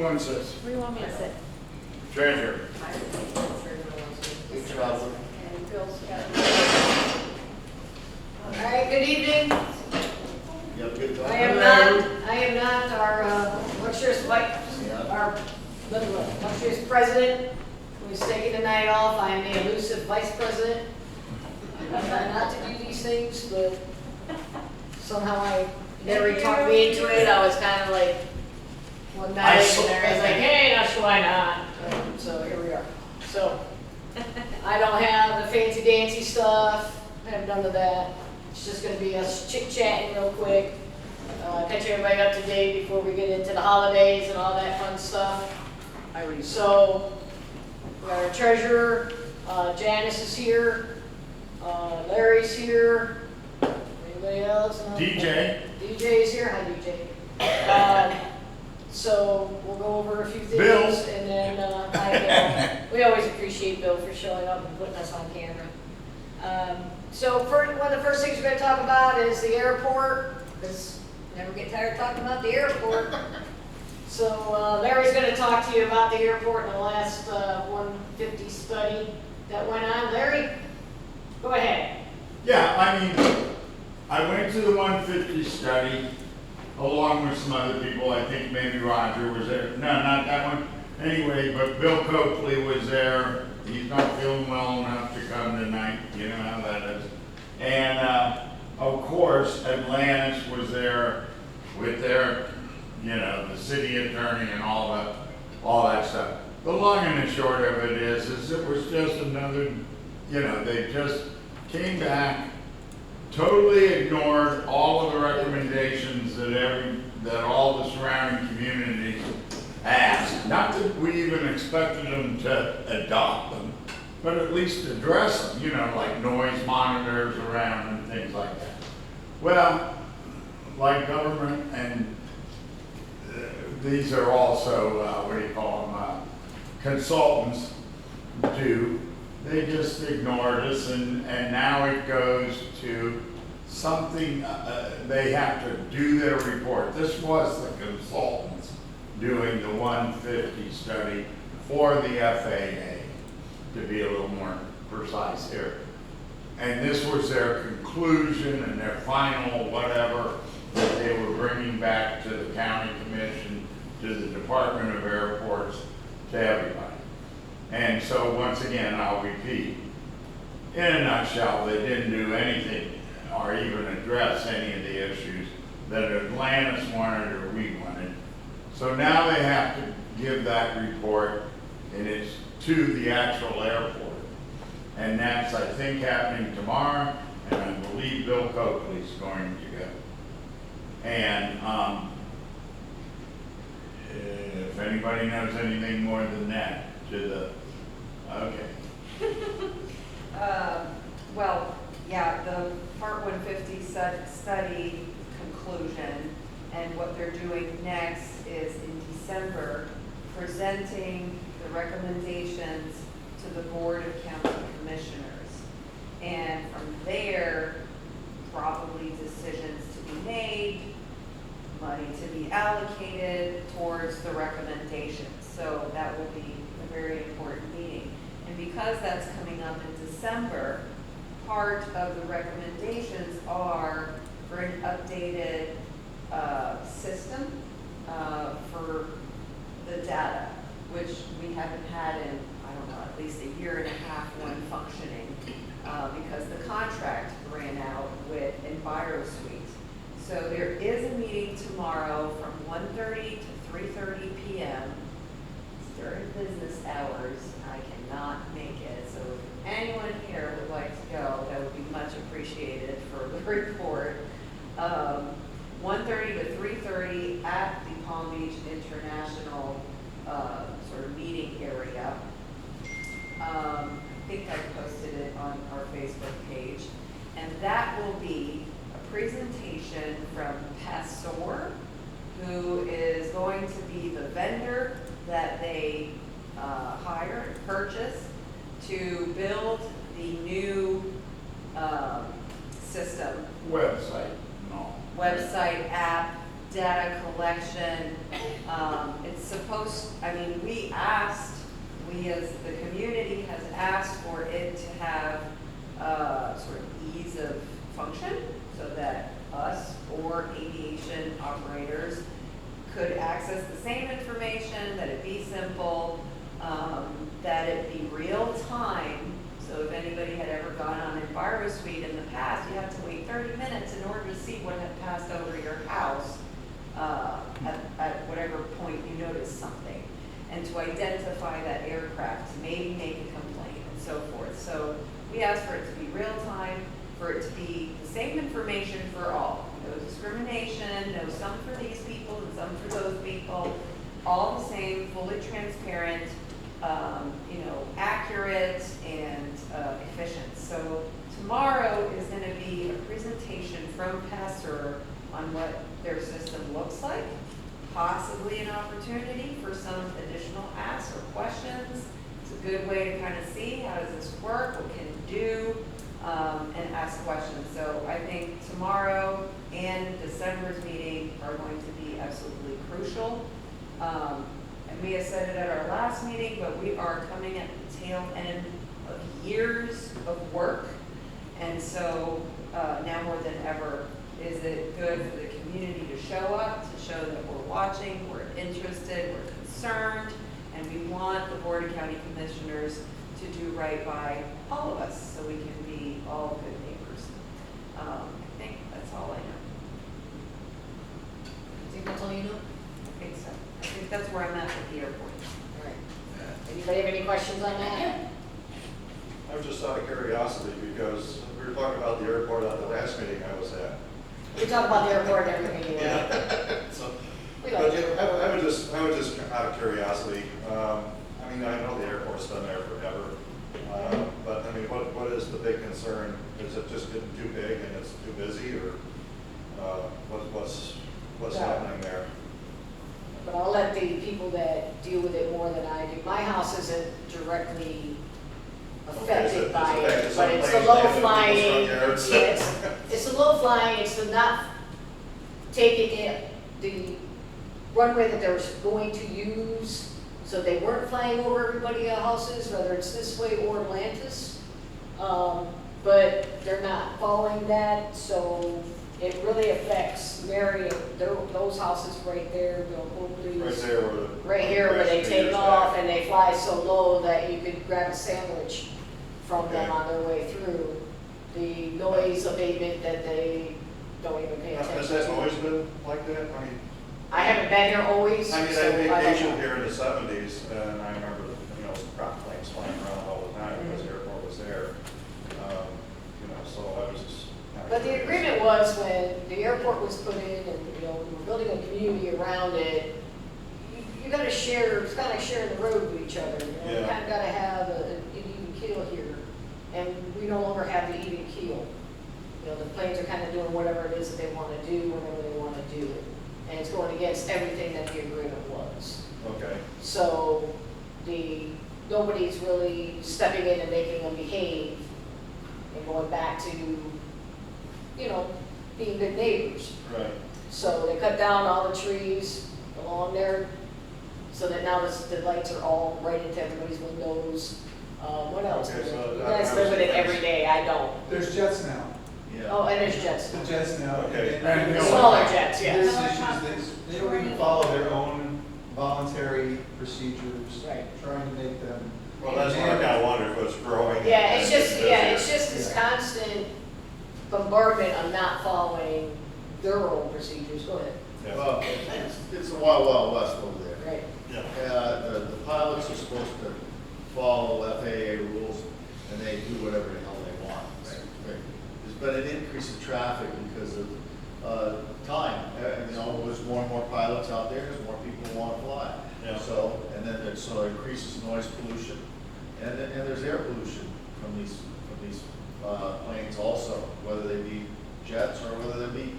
want to sit? Where do you want me to sit? Treasurer. Please travel. And Bill's got. All right, good evening. You have a good time? I am not our luxurious luxurious president who's taking the night off. I am the elusive vice president. I try not to do these things, but somehow Larry talked me into it. I was kind of like, one night, and Larry's like, hey, not sure why not. So here we are. So I don't have the fancy dancy stuff. I haven't done with that. It's just going to be us chit-chatting real quick. Catch everybody up to date before we get into the holidays and all that fun stuff. So we got our treasurer, Janice is here, Larry's here. Anybody else? No? DJ. DJ is here. Hi, DJ. So we'll go over a few things, Bill. and then we always appreciate Bill for showing up and putting us on camera. So one of the first things we're going to talk about is the airport, because never get tired of talking about the airport. So Larry's going to talk to you about the airport and the last 150 study that went on. Larry, go ahead. Yeah, I mean, I went to the 150 study along with some other people. I think maybe Roger was there. No, not that one. Anyway, but Bill Coakley was there. He's not feeling well enough to come tonight. You know how that is. And of course, Atlantis was there with their, the city attorney and all that stuff. The long and the short of it is it was just another, they just came back, totally ignored all of the recommendations that all the surrounding communities asked. Not that we even expected them to adopt them, but at least address them, like noise monitors around and things like that. Well, like government, and these are also, consultants do. They just ignored us, and now it goes to something, they have to do their report. This was the consultants doing the 150 study for the FAA, to be a little more precise here. And this was their conclusion and their final whatever that they were bringing back to the county commission, to the Department of Airports, to everybody. And so once again, I'll repeat, in a nutshell, they didn't do anything or even address any of the issues that Atlantis wanted or we wanted. So now they have to give that report, and it's to the actual airport. And that's, I think, happening tomorrow, and I believe Bill Coakley's going to go. And if anybody knows anything more than that, okay. Well, yeah, the Part 150 study conclusion, and what they're doing next is in December, presenting the recommendations to the Board of County Commissioners. And from there, probably decisions to be made, money to be allocated towards the recommendations. So that will be a very important meeting. And because that's coming up in December, part of the recommendations are for an updated system for the data, which we haven't had in, I don't know, at least a year and a half when functioning, because the contract ran out with EnviroSuite. So there is a meeting tomorrow from 1:30 to 3:30 p.m. It's during business hours. I cannot make it. So if anyone here would like to go, that would be much appreciated for the report. 1:30 to 3:30 at the Palm Beach International sort of meeting area. I think I posted it on our Facebook page. And that will be a presentation from Passor, who is going to be the vendor that they hire and purchase to build the new system. Website, no. Website, app, data collection. It's supposed, I mean, we as the community has asked for it to have sort of ease of function so that us or aviation operators could access the same information, that it be simple, that it be real time. So if anybody had ever gone on EnviroSuite in the past, you have to wait 30 minutes in order to see what had passed over your house at whatever point you notice something, and to identify that aircraft, to maybe make a complaint and so forth. So we asked for it to be real time, for it to be the same information for all. No discrimination, no some for these people and some for those people, all the same, fully transparent, accurate and efficient. So tomorrow is going to be a presentation from Passer on what their system looks like, possibly an opportunity for some additional asks or questions. It's a good way to kind of see how does this work, what can it do, and ask questions. So I think tomorrow and December's meeting are going to be absolutely crucial. And we have said it at our last meeting, but we are coming at the tail end of years of work. And so now more than ever, is it good for the community to show up, to show that we're watching, we're interested, we're concerned, and we want the Board of County Commissioners to do right by all of us so we can be all good neighbors. I think that's all I know. I think that's all you know? I think so. I think that's where I'm at with the airport. All right. Anybody have any questions on that? I was just out of curiosity because we were talking about the airport at the last meeting I was at. We talk about the airport and everything anyway. So, We but like you it. know, I would just out of curiosity. I mean, I know the airport's been there forever, but I mean, what is the big concern? Is it just getting too big and it's too busy, or what's happening there? But I'll let the people that deal with it more than I do. My house isn't directly affected by it, but it's the low flying. It's the low flying, it's the not taking it, the runway that they were going to use, so they weren't flying over everybody else's, whether it's this way or Atlantis. But they're not following that, so it really affects Marion, those houses right there, Right there where the. right here where they take off and they fly so low that you could grab a sandwich from them on their way through. The noise abatement that they don't even pay attention Has to. that always been like that? I mean, I haven't been here always, so I mean, I I don't know. vacationed here in the '70s, and I remember, prop planes flying around all the time because the airport was there. So I was just. But the agreement was when the airport was put in and, we were building a community around it, you gotta share, it's kind of sharing the road with each other. You Yeah. kind of gotta have an even keel here. And we no longer have the even keel. The planes are kind of doing whatever it is that they want to do, whenever they want to do it. And it's going against everything that the agreement was. Okay. So nobody's really stepping in and making them behave and going back to, being good neighbors. Right. So they cut down all the trees along there so that now the lights are all right into everybody's windows. What else? Okay, so You that- guys live with it every day, I don't. There's jets now. Oh, and there's jets. The jets now. Okay. And Smaller jets, There's yeah. issues, they don't even follow their own voluntary procedures. Right. Trying to make them. Well, that's what I kind of wondered if it's growing. Yeah, it's just busier. this constant bombardment of not following their own procedures. Go ahead. Yeah. Well, it's the wild, wild west over there. Right. Yeah. The pilots are supposed to follow FAA rules, and they do whatever the hell they want. There's been an increase in traffic because of time. There's more and more pilots out there, there's more people who want to fly. Yeah. So, and then it increases noise pollution, and there's air pollution from these planes also, whether they be jets or whether they be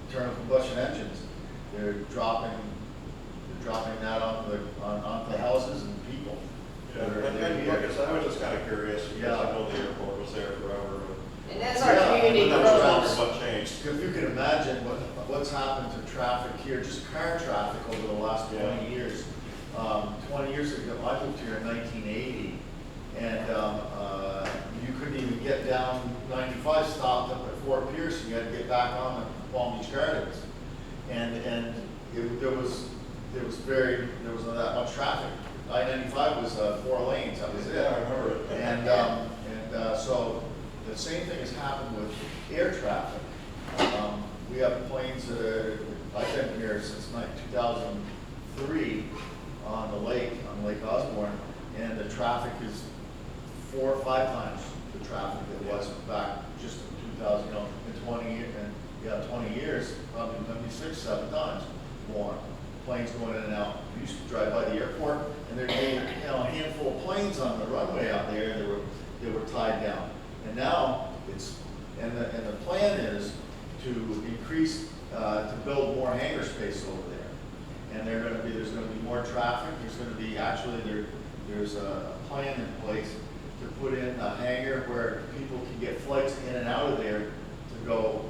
internal combustion engines. They're dropping that onto the houses and people. Yeah, and like I said, I was just kind of curious because Yeah. I know the airport was there forever. And as our Yeah, community but But that's I was grows, wondering what changed. If you can imagine what's happened to traffic here, just car traffic over the last 20 years. 20 years ago, I moved here in 1980, and you couldn't even get down 95, stopped up at Fort Pierce, and you had to get back on the Palm Beach Gardens. And there wasn't that much traffic. I-95 was 4 lanes, that was it. Yeah, I remember it. And so the same thing has happened with air traffic. We have planes that are, I've been here since 2003 on Lake Osborne, and the traffic is 4 or 5 times the traffic that was back just in 2000, in 20 years, probably maybe 6, 7 times more planes going in and out. We used to drive by the airport, and there'd be a handful of planes on the runway out there, and they were tied down. And now and the plan is to increase, to build more hangar space over there. And there's gonna be more traffic. There's gonna be, actually, there's a plan in place to put in a hangar where people can get flights in and out of there to go,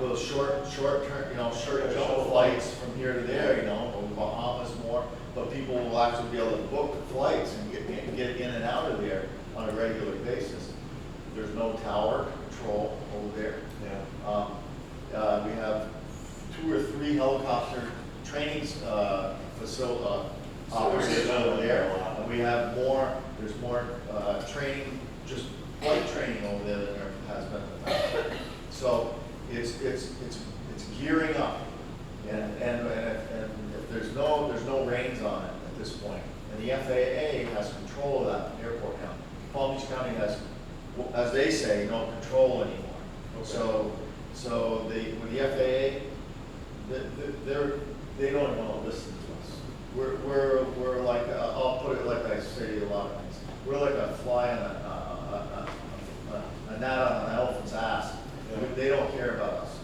those short jump flights from here to there, or Bahamas more, but people will actually be able to book flights and get in and out of there on a regular basis. There's no tower control over there. Yeah. We have 2 or 3 helicopter training facility operators over there. And we have there's more training, just flight training over there than there has been in the past. So it's gearing up. And if there's no reins on it at this point. And the FAA has control of that airport now. Palm Beach County has, as they say, no control anymore. Okay. So with the FAA, they don't even want to listen to us. We're like, I'll put it like I say a lot of things. We're like a fly on a gnat on an elephant's ass. Yeah. They don't care about us.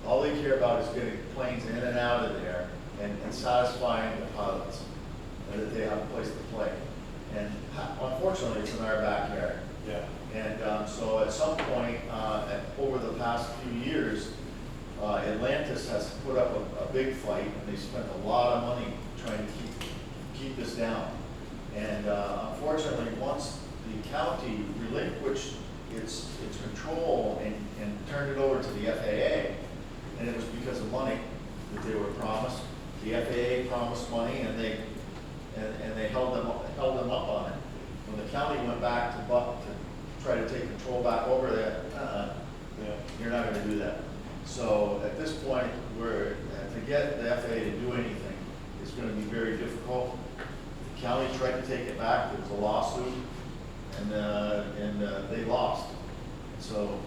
All they care about is getting planes in and out of there and satisfying the pilots, and that they have a place to play. And unfortunately, it's in our backyard. Yeah. And so at some point, over the past few years, Atlantis has put up a big fight, and they spent a lot of money trying to keep this down. And unfortunately, once the county relinquished its control and turned it over to the FAA, and it was because of money that they were promised. The FAA promised money, and they held them up on it. When the county went back to try to take control back over there, you're not going to do that. So at this point, to get the FAA to do anything is going to be very difficult. The county tried to take it back. There was a lawsuit, and they lost. So.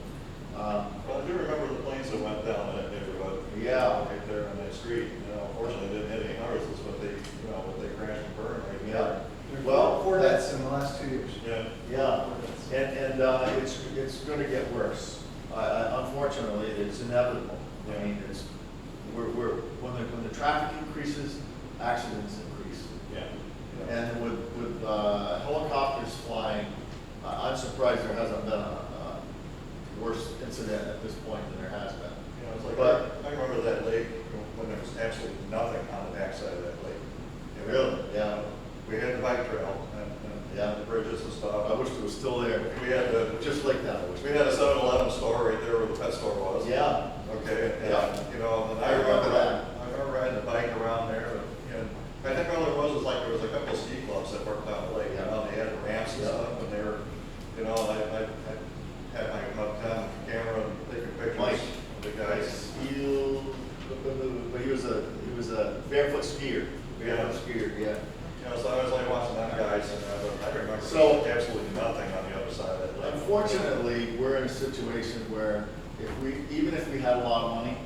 Well, I do remember the planes that went down in that neighborhood. Yeah. Right there on that street. Unfortunately, they didn't hit any houses, but they crashed and burned right Yeah. there. Well, 4 deaths in the last 2 years. Yeah. Yeah, and it's going to get worse. Unfortunately, it's inevitable. I mean, when the traffic increases, accidents increase. Yeah. And with helicopters flying, I'm surprised there hasn't been a worse incident at this point than there has been. It's like, But- I remember that lake when there was absolutely nothing on the backside of that lake. Really? Yeah. We had the bike trail and Yeah. the bridges and I stuff. wish it was still there. We had Just like that. I wish. we had a 7-Eleven store right there where the pet store was. Yeah. Okay, and, Yeah. and I remember that. I remember riding the bike around there, and I think all there was like there was a couple of ski clubs that worked down the lake, they had ramps and Yeah. stuff, and they were, I had my camera and taking pictures Mike. of the guys. But he was a barefoot skier. Barefoot skier, yeah. So I was like watching them guys, and I remember So- absolutely nothing on the other side of that lake. Unfortunately, we're in a situation where even if we had a lot of money,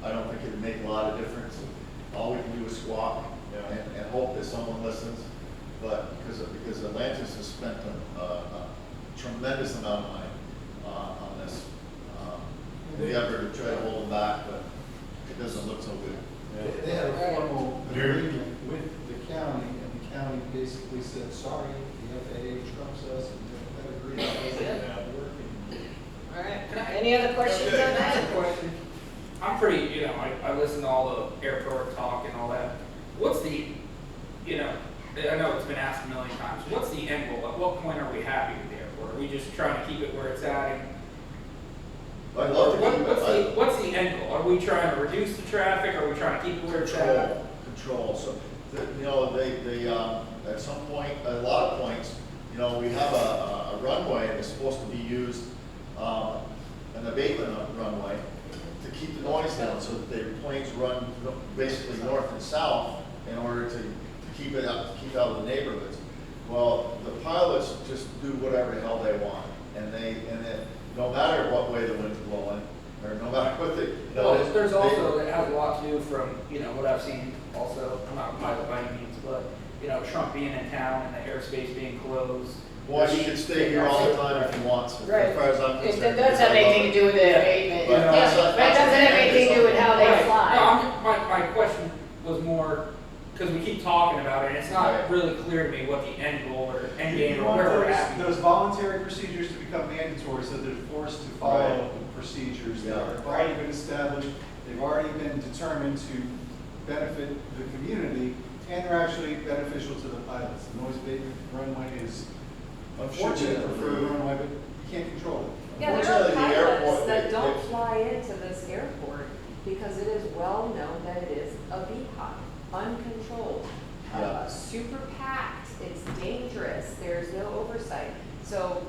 I don't think it'd make a lot of difference. All we can do is squawk Yeah. and hope that someone listens. But because Atlantis has spent a tremendous amount of money on this, we ever try to hold them back, but it doesn't look so good. Yeah. They had a formal Dude. agreement with the county, and the county basically said, sorry, the FAA trumps us, and that agreement wasn't Yeah. working. All right, any other questions on Okay. that? Question. I'm pretty, you know, I listen to all the airport talk and all that. What's the, you know, I know it's been asked a million times, what's the end goal? At what point are we happy with the airport? Are we just trying to keep it where it's at? And I'd love to keep it. what's the end goal? Are we trying to reduce the traffic? Are we trying to keep it where it's at? Control, so, you know, at some point, a lot of points, you know, we have a runway that's supposed to be used, an abatement runway, to keep the noise down, so that the planes run basically north and south in order to keep it out, keep out of the neighborhoods. Well, the pilots just do whatever the hell they want, and then, no matter what way the wind's blowing, or no matter what the, you know, Well, there's also, it has a lot to do from, you know, what I've seen also, I'm not a pilot by any means, but, you know, Trump being in town and the airspace being closed. well, he can stay here all the time if he wants, Right. as far as I'm It concerned. does have anything to do with the abatement. But Yeah, that's but it doesn't have anything to do with how they Right. fly. No, my question was more, because we keep talking about it, and it's not Right. really clear to me what the end goal or end You game or want where we're at. those voluntary procedures to become mandatory so they're forced to follow Right. the procedures that Yeah. have already been established, they've already been determined to benefit the community, and they're actually beneficial to the pilots. The noise abatement runway is unfortunate for the runway, but you can't control it. Yeah, there are Unfortunately, the airport, pilots that they- don't fly into this airport because it is well known that it is a beehive, uncontrolled, Yeah. super packed, it's dangerous, there's no oversight. So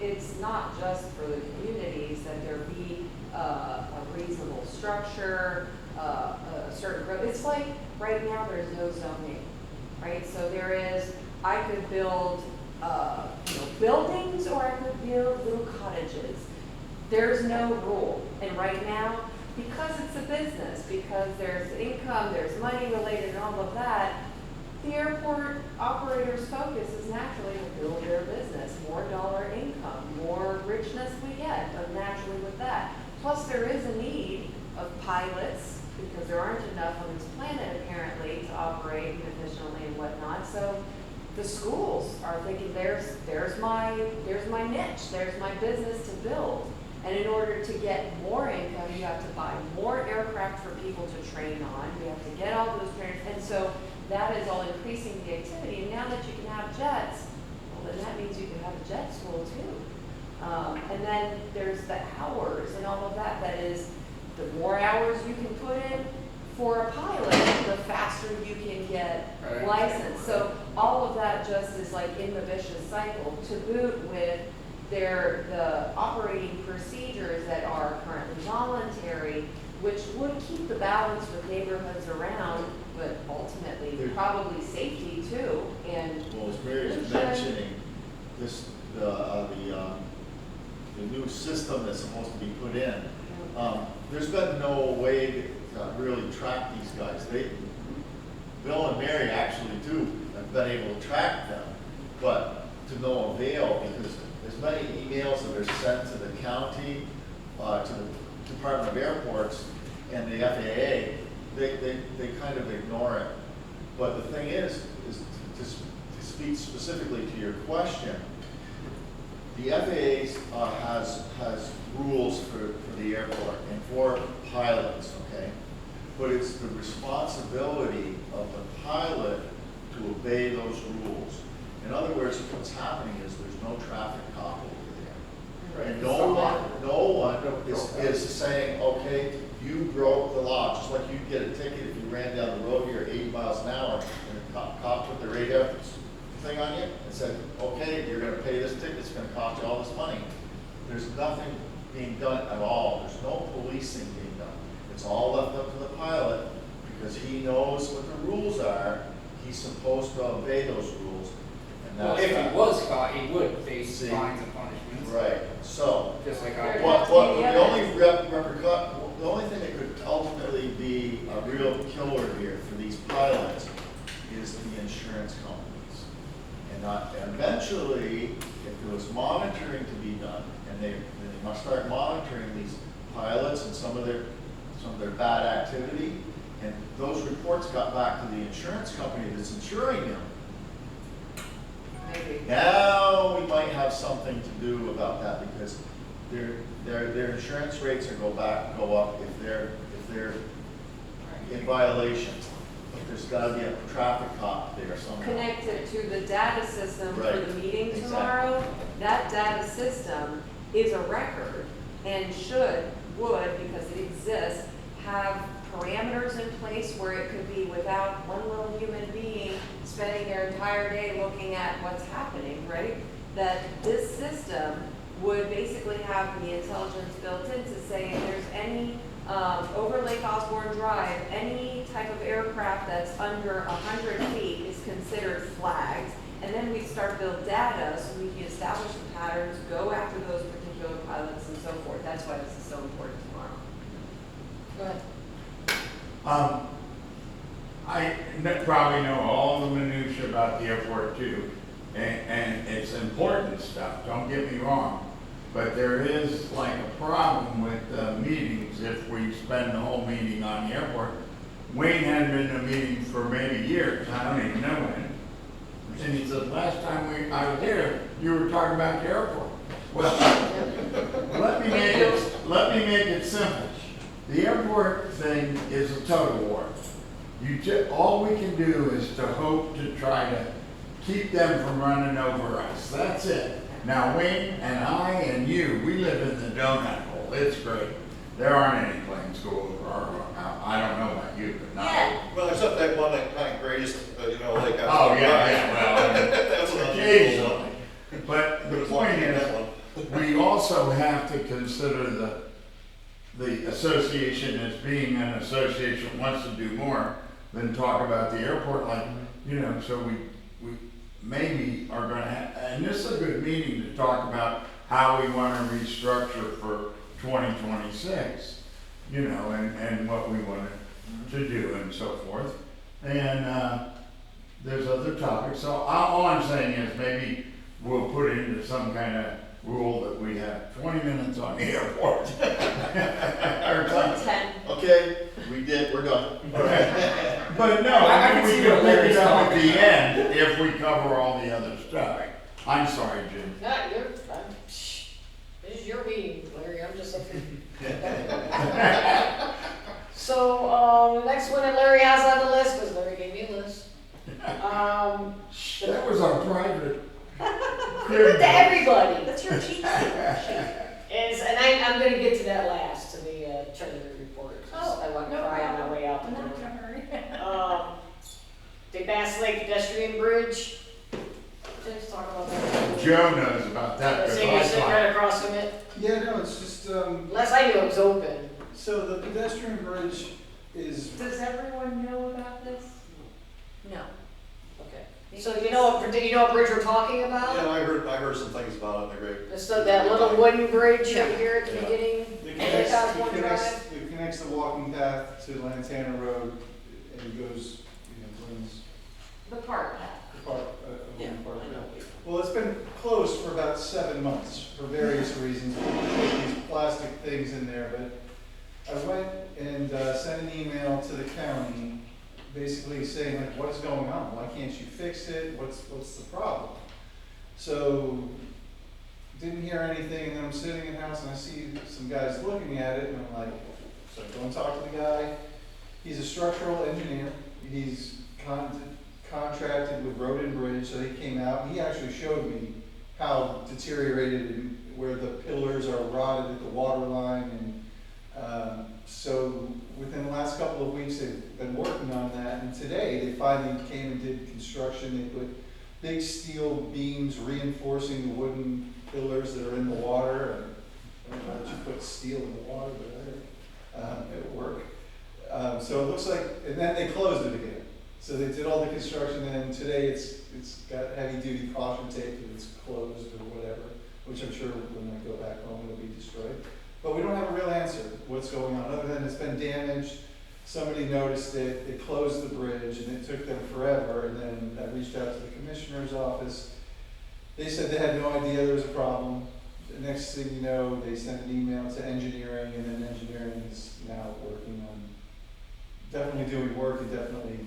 it's not just for the communities that there be a reasonable structure, a certain growth. It's like, right now, there's no zoning, right? So there is, I could build, buildings, or I could build little cottages. There's no rule. And right now, because it's a business, because there's income, there's money related and all of that, the airport operator's focus is naturally to build their business, more dollar income, more richness we get, but naturally with that. Plus, there is a need of pilots, because there aren't enough on this planet apparently to operate efficiently and whatnot. So the schools are thinking, there's my niche, there's my business to build. And in order to get more income, you have to buy more aircraft for people to train on. You have to get all those trainers. And so that is all increasing the activity. And now that you can have jets, well, then that means you can have a jet school too. And then there's the hours and all of that. That is, the more hours you can put in for a pilot, the faster you can get Right. licensed. So all of that just is like in the vicious cycle, to boot with the operating procedures that are currently voluntary, which would keep the balance with neighborhoods around, but ultimately There- probably safety too. And Well, as Mary was mentioning, this, the new system that's supposed to be put in, there's been no way to really track these guys. Bill and Mary actually have been able to track them, but to no avail, because as many emails that are sent to the county, to the Department of Airports and the FAA, they kind of ignore it. But the thing is to speak specifically to your question, the FAA has rules for the airport and for pilots, okay? But it's the responsibility of the pilot to obey those rules. In other words, what's happening is there's no traffic cop over there. And no one is saying, okay, you broke the law, just like you'd get a ticket if you ran down the road here 80 miles an hour and a cop put the radar thing on you and said, okay, you're gonna pay this ticket, it's gonna cost you all this money. There's nothing being done at all. There's no policing being done. It's all left up to the pilot because he knows what the rules are. He's supposed to obey those rules. And Well, that's if that. he was caught, he would face See. fines and punishments. Right, so, Just like There I. has to what, be the evidence. the only thing that could ultimately be a real killer here for these pilots is the insurance companies. And eventually, if there was monitoring to be done, and they must start monitoring these pilots and some of their bad activity, and those reports got back to the insurance company that's insuring them, maybe. now we might have something to do about that because their insurance rates go up if they're in violation. But there's gotta be a traffic cop there somewhere. Connected to the data system for Right, the meeting exactly. tomorrow. That data system is a record and would, because it exists, have parameters in place where it could be without one little human being spending their entire day looking at what's happening, right? That this system would basically have the intelligence built in to say if there's any, over Lake Osborne Drive, any type of aircraft that's under 100 feet is considered flagged. And then we start build data so we can establish the patterns, go after those particular pilots and so forth. That's why this is so important tomorrow. Go ahead. Probably know all the minutia about the airport too, and it's important stuff, don't get me wrong. But there is like a problem with meetings if we spend the whole meeting on the airport. Wayne hadn't been in a meeting for maybe years, I don't even know when. And he said, last time I was here, you were talking about the airport. Well, let me make it simple. The airport thing is a total war. All we can do is to hope to try to keep them from running over us. That's it. Now Wayne and I and you, we live in the donut hole. It's great. There aren't any plane schools, or I don't know about you, but not. Yeah. Well, except that one that kind of grazed, like. Oh, yeah, well, That's an unusual one. occasionally. But the It was point lucky in is, that one. we also have to consider the association as being an association that wants to do more than talk about the airport, like, so we maybe are gonna have, and this is a good meeting to talk about how we wanna restructure for 2026, and what we want to do and so forth. And, there's other topics, so all I'm saying is maybe we'll put into some kind of rule that we have 20 minutes on the airport. Or something. 10. Okay, we're done. But no, I can we see can what pick Larry's it up at talking the end if we cover all the other stuff. I'm sorry, Jim. This is your meeting, Larry, I'm just up here. So, the next one that Larry has on the list, because Larry gave me a list. That was our private. Give it to everybody. That's your cheat sheet. And I'm gonna get to that last, to the treasury report. 'Cause I want to cry on my way out the door. The Bass Lake pedestrian bridge. Let's talk about that. Joe knows about that. So because you're I sitting saw right it. across from it? Yeah, no, it's just, Unless I knew it was open. so the pedestrian bridge is, Does everyone know about this? No. Okay. So you know what bridge we're talking about? Yeah, I heard some things about it, they're great. It's that little wooden bridge Yeah. right here at the Yeah. beginning. it Osborne Drive. connects the walking path to Lantana Road and goes, runs The park path. the park, along the park trail. Well, it's been closed for about 7 months for various reasons. People put these plastic things in there, but I went and sent an email to the county, basically saying like, what's going on? Why can't you fix it? What's the problem? So, didn't hear anything, and then I'm sitting in the house and I see some guys looking at it, and I'm like, so I go and talk to the guy. He's a structural engineer. He's contracted with Road and Bridge, so he came out, and he actually showed me how deteriorated and where the pillars are rotted at the water line, and so within the last couple of weeks, they've been working on that, and today they finally came and did construction. They put big steel beams reinforcing the wooden pillars that are in the water. I don't know that you put steel in the water, but it'll work. So it looks like, and then they closed it again. So they did all the construction, and today it's got heavy duty caution tape that it's closed or whatever, which I'm sure when I go back home it'll be destroyed. But we don't have a real answer what's going on, other than it's been damaged. Somebody noticed it, they closed the bridge, and it took them forever, and then I reached out to the commissioner's office. They said they had no idea there was a problem. The next thing you know, they sent an email to engineering, and then engineering is now working on definitely doing work and definitely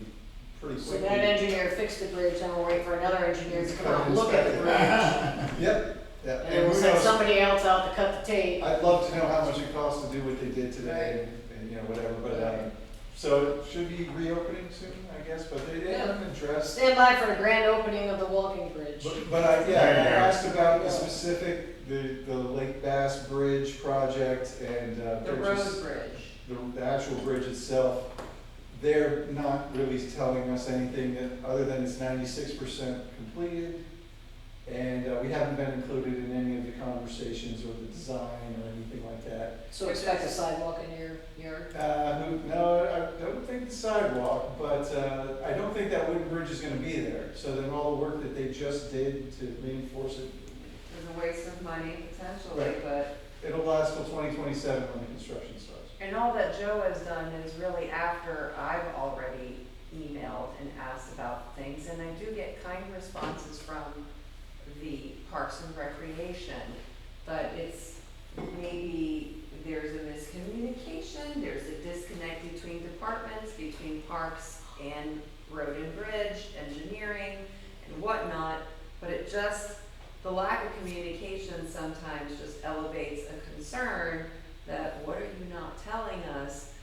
pretty So quickly. that engineer fixed the bridge, and we'll wait for another engineer to come out and look at the bridge. Yep, yep. And then we'll who send knows? somebody else out to cut the tape. I'd love to know how much it costs to do what they did today, and you know, whatever, but, so it should be reopening soon, I guess, but they haven't addressed. Stand by for the grand opening of the walking bridge. But I, yeah, I Yeah. asked about the specific, the Lake Bass Bridge project and, The they're just- road bridge. the actual bridge itself, they're not really telling us anything other than it's 96% completed. And we haven't been included in any of the conversations or the design or anything like that. So expect a sidewalk in your yard? No, I don't think the sidewalk, but I don't think that wooden bridge is gonna be there. So then all the work that they just did to reinforce it, There's a waste of money potentially, Right. but, it'll last till 2027 when the construction starts. and all that Joe has done is really after I've already emailed and asked about things, and I do get kind responses from the Parks and Recreation, but it's maybe there's a miscommunication, there's a disconnect between departments, between Parks and Road and Bridge, engineering and whatnot, but it just, the lack of communication sometimes just elevates a concern that what are you not telling us?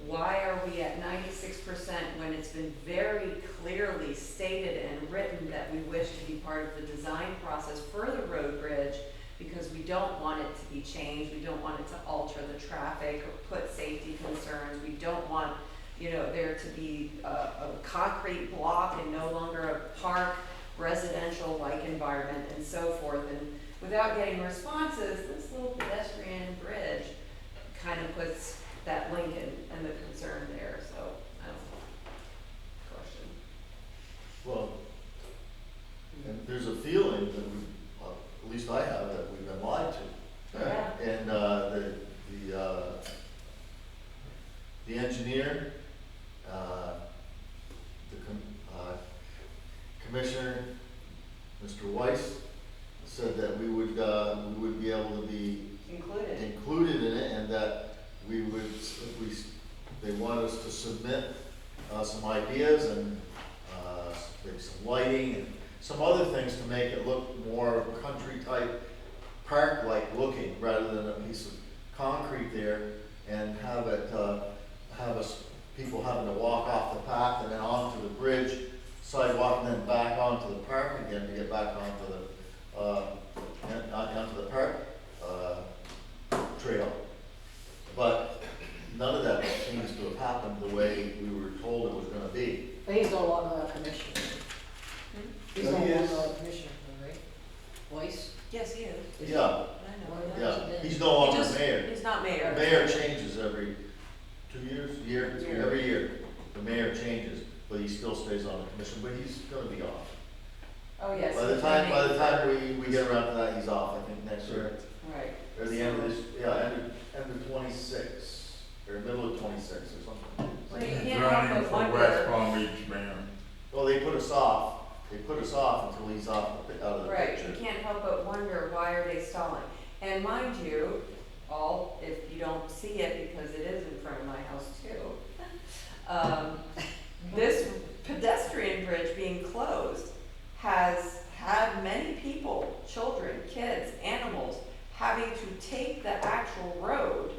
Why are we at 96% when it's been very clearly stated and written that we wish to be part of the design process for the road bridge because we don't want it to be changed, we don't want it to alter the traffic or put safety concerns, we don't want, you know, there to be a concrete block and no longer a park, residential-like environment and so forth. And without getting responses, this little pedestrian bridge kind of puts that link and the concern there, so, I don't know. Question. Well, and there's a feeling that we, at least I have, that we've been lied to. Yeah. And the engineer, commissioner, Mr. Weiss, said that we would be able to be included in it, and that we would, they want us to submit some ideas and maybe some lighting and some other things to make it look more country type, park-like looking, rather than a piece of concrete there, and have it, have us, people having to walk off the path and then onto the bridge, sidewalk, and then back onto the park again to get back onto the park trail. But none of that seems to have happened the way we were told it was gonna be. But he's no longer a commissioner. He's no He longer is. a commissioner, right? Weiss? Yes, he is. Yeah, I know. yeah, he's no longer mayor. He's not mayor. The mayor changes every 2 years, every year. The mayor changes, but he still stays on the commission, but he's gonna be off. Oh, yes. By the time we get around to that, he's off, I think, next year. Right. Or the end of this, end of 26, or middle of 26 or something. Well, you He's can't running help for but West wonder, Palm Beach mayor. Well, they put us off until he's out of the right, picture. you can't help but wonder, why are they stalling? And mind you, all, if you don't see it, because it is in front of my house too, this pedestrian bridge being closed has had many people, children, kids, animals, having to take the actual road,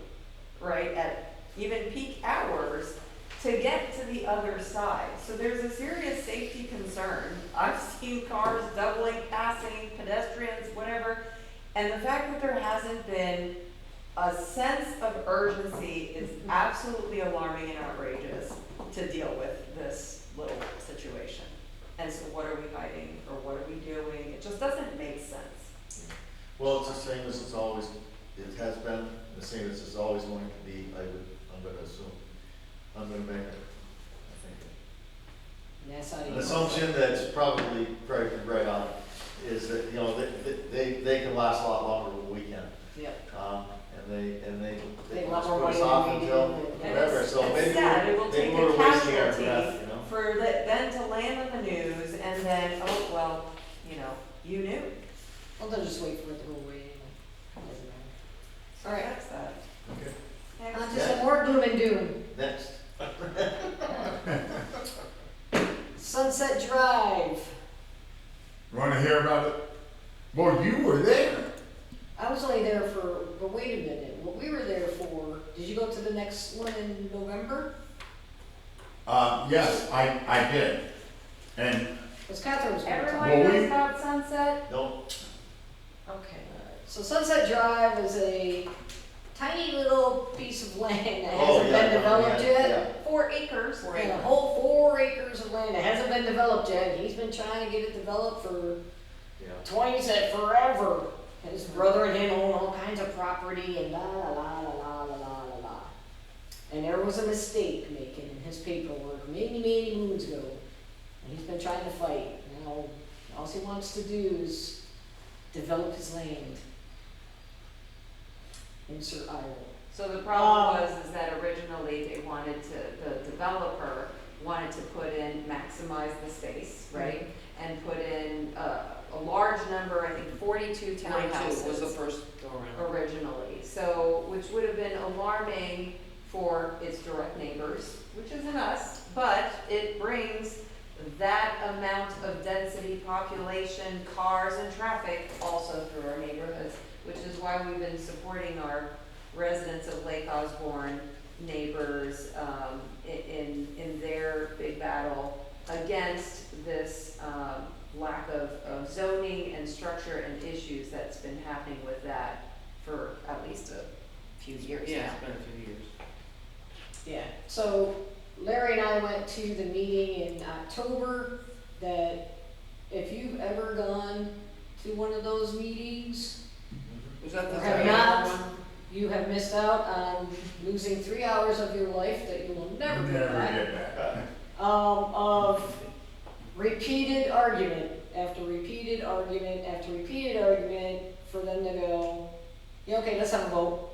right, at even peak hours to get to the other side. So there's a serious safety concern. I've seen cars doubling, passing, pedestrians, whatever, and the fact that there hasn't been a sense of urgency is absolutely alarming and outrageous to deal with this little situation. And so what are we hiding, or what are we doing? It just doesn't make sense. Well, it's the same as it has been, the same as it's always going to be, I'm gonna assume. I'm gonna make it, I think. That's how An you. assumption that's probably right on, is that, you know, they can last a lot longer than we can. Yep. And they They can love just our put us money off when we until do it. And whatever, it's- so it's maybe sad. It will maybe take we're a wasting our casualty breath, you know? for them to land on the news and then, oh, well, you know, you knew. Well, they'll just wait for it to go away anyway. Doesn't matter. All right. That's that. Okay. Next. On to some more gloom and doom. Next. Sunset Drive. Wanna hear about it? Well, you were there. I was only there for, but wait a minute, what we were there for did you go to the next one in November? Yes, I did. And Because Catherine was gonna talk. Everyone Well, knows we- about Sunset? No, Okay. So Sunset Drive is a tiny little piece of land that Oh, hasn't yeah, been developed yeah, yet. 4 acres. And a whole 4 acres of land that hasn't been developed yet. He's been trying to get it developed for yeah. 20 said forever. His brother and him own all kinds of property and la la la la la la la la la. And there was a mistake making in his paperwork many moons ago. And he's been trying to fight. Now, all he wants to do is develop his land. Insert Iowa. So the problem is that originally they wanted to, the developer wanted to put in, maximize the space, right? And put in a large number, I think 42 townhouses. was the first go around. Originally, so, which would have been alarming for its direct neighbors, which isn't us, but it brings that amount of density, population, cars and traffic also through our neighborhoods, which is why we've been supporting our residents of Lake Osborne, neighbors, in their big battle against this, lack of zoning and structure and issues that's been happening with that for at least a few years Yeah, now. it's been a few years. Yeah, so Larry and I went to the meeting in October, that if you've ever gone to one of those meetings, Was that the or have third not, one? you have missed out on losing 3 hours of your life that you will never get back. get back. Of repeated argument after repeated argument after repeated argument for them to go, yeah, okay, let's have a vote.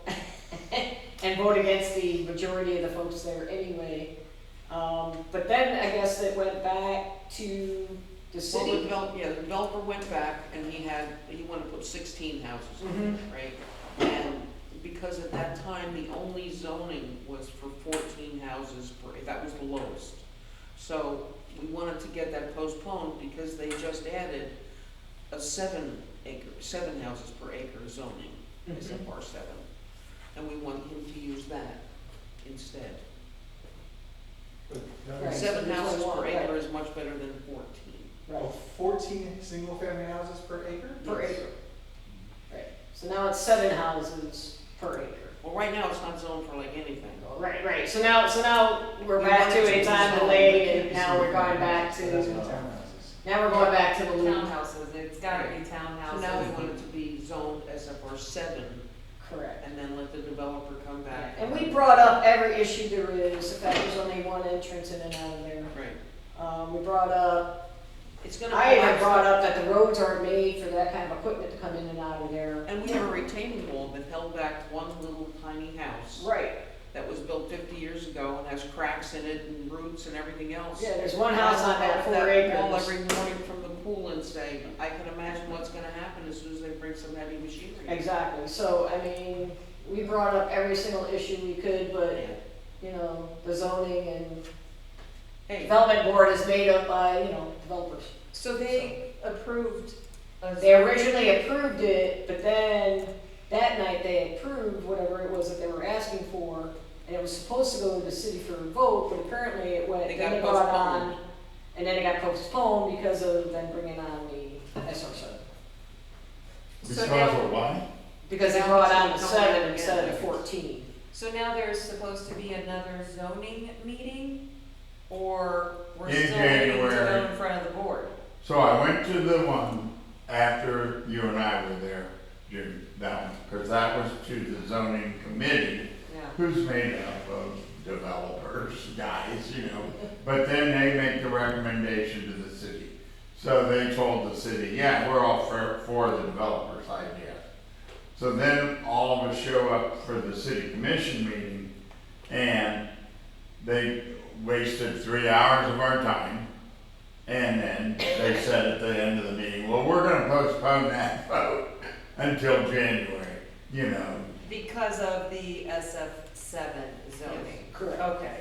And vote against the majority of the folks there anyway. But then I guess it went back to the Well, city. the developer went back and he wanted to put 16 houses on Mhm. it, right? And because at that time, the only zoning was for 14 houses per, that was the lowest. So we wanted to get that postponed because they just added a 7 houses per acre zoning, as Mhm. FR7. And we want him to use that instead. Right. 7 so houses which one per you want, acre is much better than 14. Right, Oh, right, 14 single-family houses per acre? per acre. Right, so now it's 7 houses per acre. Well, right now, it's not zoned for like anything. Right, so now we're We back wanted to to a time rezone, delayed, but and now we're going back to, That's not townhouses. now we're going back to the loop. Townhouses, it's gotta be So townhouses. now we want it to be zoned as FR7 Correct. and then let the developer come back. And we brought up every issue there is, the fact there's only one entrance in and out of there. Right. We brought up, It's gonna. I even collapse brought the- up that the roads aren't made for that kind of equipment to come in and out of there. And we have a retaining wall that held back one little tiny house. Right, That was built 50 years ago and has cracks in it and roots and everything else. yeah, there's one house on that 4 Wall acres. every morning from the pool and say, I can imagine what's gonna happen as soon as they bring some heavy machinery. Exactly, so, I mean, we brought up every single issue we could, but, Yeah. you know, the zoning and Hey, development board is made up by, you know, developers. So they approved a. They originally approved it, but then that night they approved whatever it was that they were asking for, and it was supposed to go to the city for a vote, but apparently it went, They then got it got on, postponed. and then it got postponed because of them bringing on the SR7. Because So now- of what? Because they Now brought it's on gonna the come 7 back instead again. of 14. So now there's supposed to be another zoning meeting, or we're In still waiting to go January. in front of the board? So I went to the one after you and I were there, Jim, that one, because that was to the zoning committee, Yeah. who's made up of developers, guys, you know. But then they make the recommendation to the city. So they told the city, yeah, we're all for the developer's idea. So then all of us show up for the city commission meeting, and they wasted 3 hours of our time. And then they said at the end of the meeting, well, we're gonna postpone that vote until January, you know. Because of the SF7 zoning? Correct. Okay,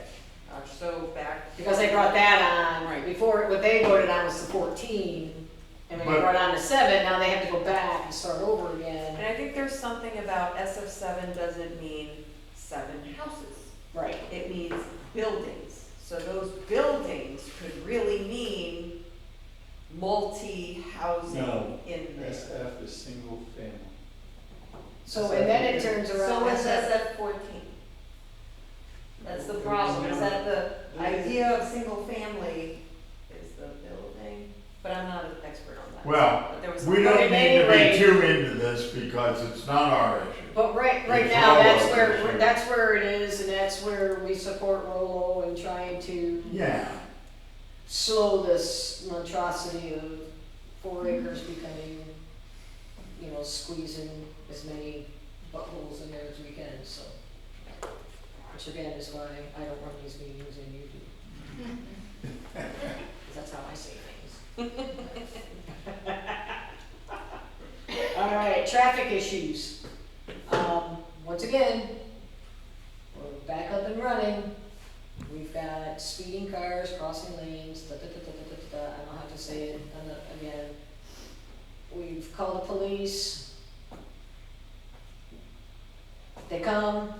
so back. Because they brought that on, Right. before, what they voted on was the 14, and when they But- brought on the 7, now they have to go back and start over again. And I think there's something about SF7 doesn't mean 7 houses. Right. It means buildings. So those buildings could really mean multi-housing No. in there. SF is single family. So, and then it turns around. So what's SF SF 14? That's the problem, is that the idea of single family is the building, but I'm not an expert on that. Well, But there was we some- don't But at need any to rate- be too into this because it's not our issue. But right It's now, Rolo's that's issue. where it is, and that's where we support Rolo in trying to Yeah, slow this monstrosity of 4 acres becoming, you know, squeezing as many buttholes in there as we can, so. Which again is why I don't run these meetings and you do. 'Cause that's how I say things. All right, traffic issues. Once again, we're back up and running. We've got speeding cars crossing lanes, I don't know how to say it again. We've called the police. They come.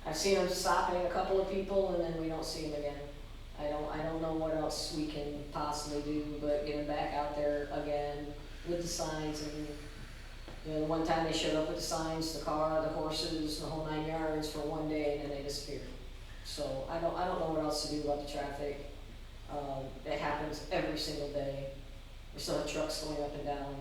I've seen them stopping a couple of people and then we don't see them again. I don't know what else we can possibly do, but get them back out there again with the signs and, you know, the one time they showed up with the signs, the car, the horses, the whole 9 yards for one day and then they disappeared. So I don't know what else to do about the traffic. It happens every single day. We still have trucks going up and down.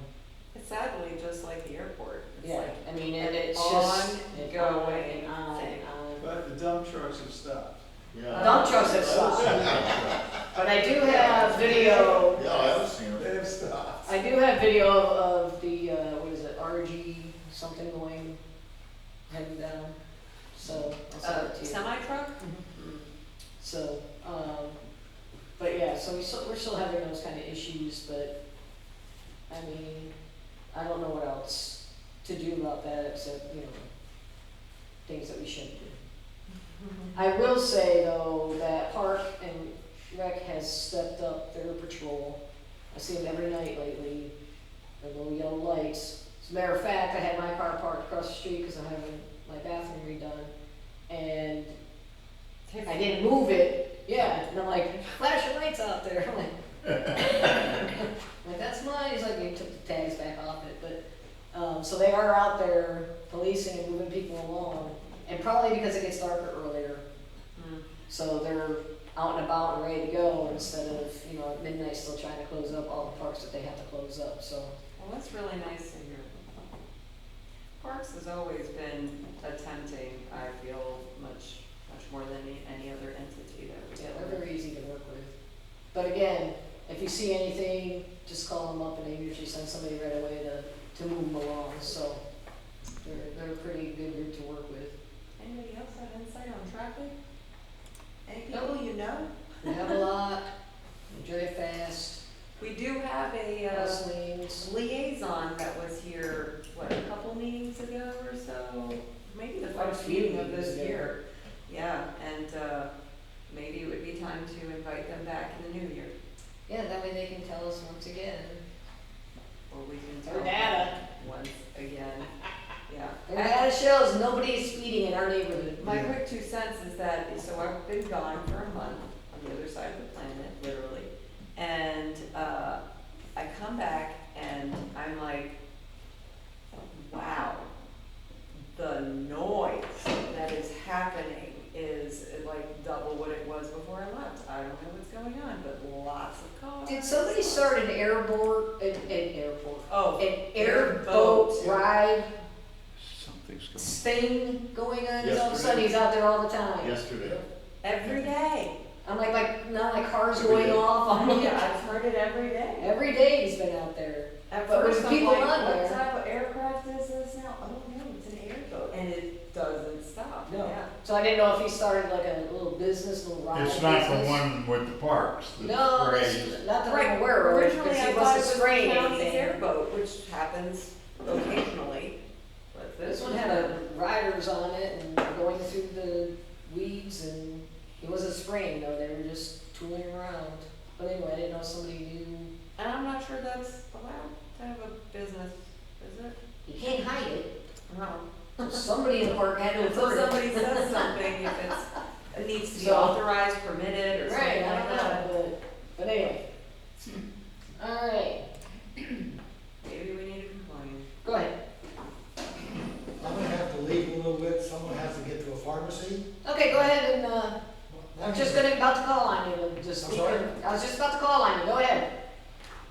It's sadly just like the airport. It's Yeah, like I mean, an it's just ongoing and on thing. and on. But the dump trucks have stopped. Yeah. Dump trucks have stopped. But I do have video, Yeah, I have seen They it. have stopped. I do have video of the, what is it, RG something going, heading down. So I'll send it to you. Semi-truck? So, but yeah, so we're still having those kind of issues, but, I mean, I don't know what else to do about that except, you know, things that we shouldn't do. I will say though, that Park and Rec has stepped up their patrol. I see them every night lately, the little yellow lights. As a matter of fact, I had my car parked across the street because I'm having my bathroom redone, and I didn't move it, yeah, and I'm like, flash your lights out there, I'm like, that's mine, he's like, he took the tags back off it, but, so they are out there policing and moving people along, and probably because it gets darker earlier, so they're out and about and ready to go, instead of, you know, at midnight still trying to close up all the parks that they have to close up, so. Well, that's really nice to hear. Parks has always been attempting, I feel, much more than any other entity that we Yeah, deal they're with. very easy to work with. But again, if you see anything, just call them up and they usually send somebody right away to move them along, so they're a pretty good group to work with. Anybody else have insight on traffic? Any Nope. people you know? We have a lot, enjoy it fast, We do have a bus lanes. liaison that was here, what, a couple meetings ago or so? Maybe the Quite a first few meeting of meetings this ago. year. Yeah, and maybe it would be time to invite them back in the new year. Yeah, that way they can tell us once again. Or we can Their tell data. them once again, yeah. Their data shows nobody is speeding in our neighborhood. My quick 2 cents is that, so I've been gone for a month on the other side of the planet, literally. And I come back and I'm like, wow, the noise that is happening is like double what it was before I left. I don't know what's going on, but lots of cars. Did somebody start an airport, an Oh, airboat ride something's going. thing going on? All of a Yesterday. sudden he's out there all the time. Yesterday. every day. I'm like now like cars Every going day. off. I'm Yeah, like, I've heard it every day. every day he's been out there. At But with first, I'm people like, on what there- type of aircraft is this now? Oh no, it's an airboat, and it doesn't stop. No. Yeah. So I didn't know if he started like a little business, little ride It's not the business. one with the parks, the No, parades. it's not that Right. I'm aware of. Originally, because I he thought it wasn't was the spraying county's anything. airboat, which happens occasionally. But This one had riders on it and going through the weeds, and it wasn't spraying though, they were just tooling around. But anyway, I didn't know if somebody knew. And I'm not sure that's allowed to have a business, is it? You can't hide it. No. Somebody in the park had to have Until heard it. somebody says something, if it needs to be So- authorized, permitted, or something Right, I like don't that. know, but anyway. All right, Maybe we need to complain. go ahead. I'm gonna have to leave a little bit, someone has to get to a pharmacy. Okay, go ahead and, I'm just about to call on you, and just, I'm sorry? I was just about to call on you, go ahead.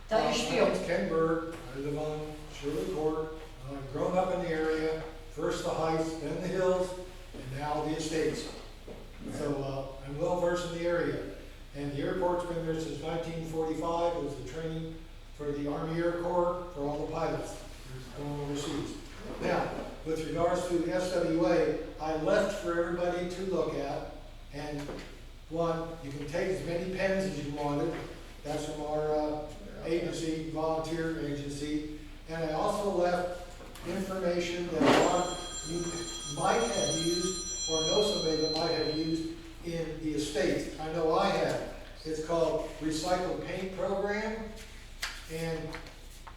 Tell your My spiel. name's Ken Berg, I live on Shirley Court, I've grown up in the area, first the Heights, then the Hills, and now the Estates. So, I'm well versed in the area, and the airport's been there since 1945, it was the training for the Army Air Corps for all the pilots who's going overseas. Now, with regards to SWA, I left for everybody to look at, and one, you can take as many pens as you wanted, that's from our agency, volunteer agency, and I also left information that one you might have used, or know somebody that might have used in the estates. I know I have. It's called Recycled Paint Program, and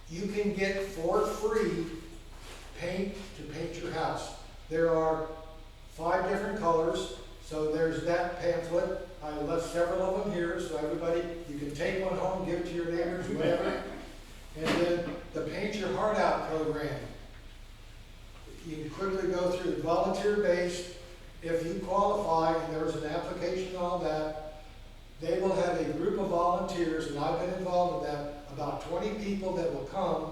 you can get for free paint to paint your house. There are 5 different colors, so there's that pamphlet. I left several of them here, so everybody, you can take one home, give it to your neighbors, whatever. And then the Paint Your Heart Out program. You can quickly go through the volunteer-based. If you qualify, and there's an application and all that, they will have a group of volunteers, and I've been involved in that, about 20 people that will come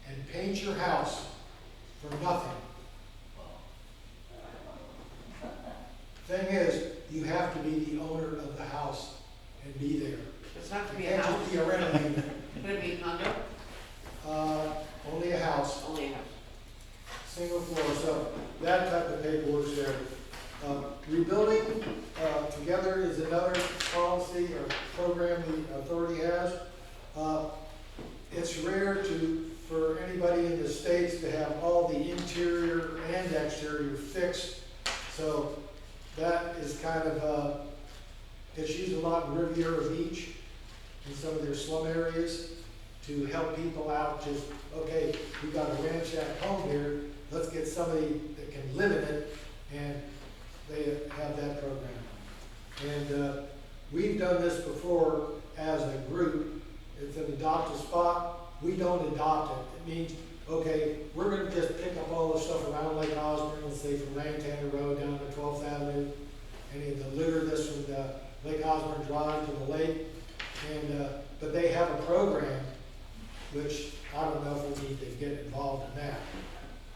and paint your house for nothing. Thing is, you have to be the owner of the house and be there. It's not to You be a can't house, just be a rental unit. could it be a condo? Only a house, Only a house. single floor, so that type of paperwork's there. Rebuilding together is another policy or program the authority has. It's rare for anybody in the States to have all the interior and exterior fixed. So that is kind of, it's used a lot in Riviera Beach, in some of their slum areas, to help people out. Just, okay, we've got a ranch shack home here, let's get somebody that can live in it, and they have that program. And we've done this before as a group. It's an adopt a spot. We don't adopt it. It means, okay, we're gonna just pick up all the stuff around Lake Osborne, let's say from Lantana Road down to 12th Avenue, any of the litter that's from the Lake Osborne Drive to the lake. And, but they have a program, which I don't know if we need to get involved in that,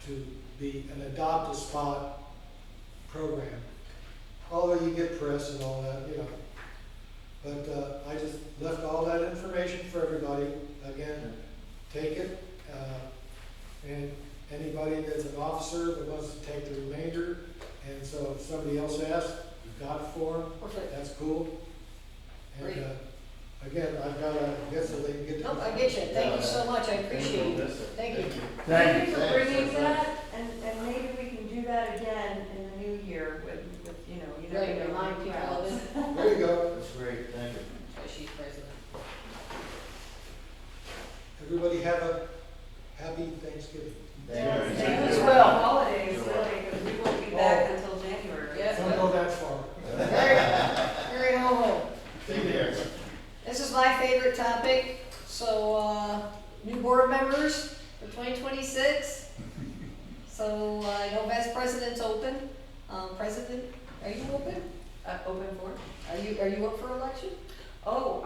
to be an adopt a spot program. Although you get press and all that, you know. But I just left all that information for everybody. Again, take it. And anybody that's an officer that wants to take the remainder, and so if somebody else asks, you've got it for them, Perfect. that's cool. And Great. again, I've got to get so they can get to. Nope, I get you, thank you so much, I appreciate it, thank you. Thank Thank you you. for bringing that, and maybe we can do that again in the new year with you know, you never Right, know. remind people of it, There you go. That's great, thank you. so she's president. Everybody have a happy Thanksgiving. Yes, Thank thank you. you for the holidays, really, because we won't be back until January. Yeah. Don't go that far. Very ho. Take care. This is my favorite topic, so, new board members for 2026. So, I know Vice President's open, President, are you open? Open for? Are you up for election? Oh,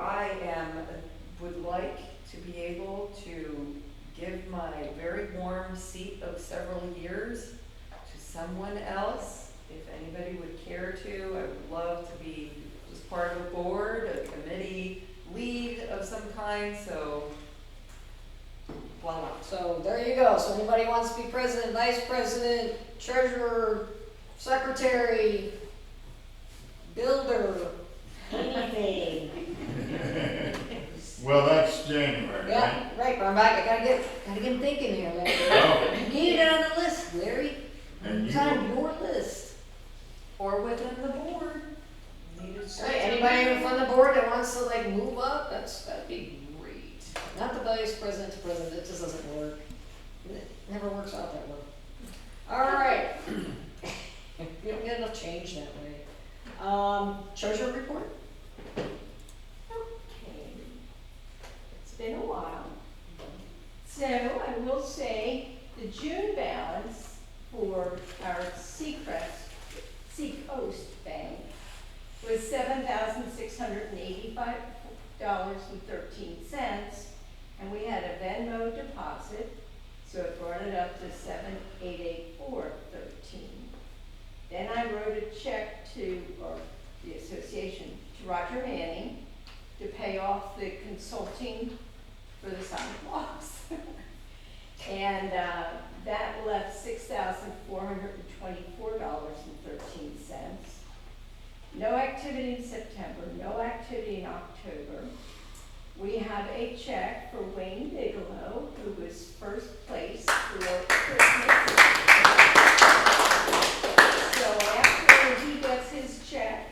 would like to be able to give my very warm seat of several years to someone else. If anybody would care to, I would love to be just part of a board, a committee lead of some kind, so voila. So, there you go, so anybody wants to be president, vice president, treasurer, secretary, builder, anything. Well, that's January, right? Yeah, right, but I'm back, I gotta get him thinking here, Larry. Oh, You get it on the list, Larry. and It's you, on your list. Or within the board. Needed Right, anybody from the board that wants to like move up, that'd be great. Not the vice president to president, it just doesn't work. It never works out that way. All right. We don't get enough change that way. Treasurer report? Okay. It's been a while. So I will say the June balance for our Seacoast Bank was $7,685.13, and we had a Venmo deposit, so it brought it up to $7,884.13. Then I wrote a check to, or the association, to Roger Manning to pay off the consulting for the sidewalks. And that left $6,424.13. No activity in September, no activity in October. We have a check for Wayne Bigelow, who was first place for Christmas. So after he gets his check,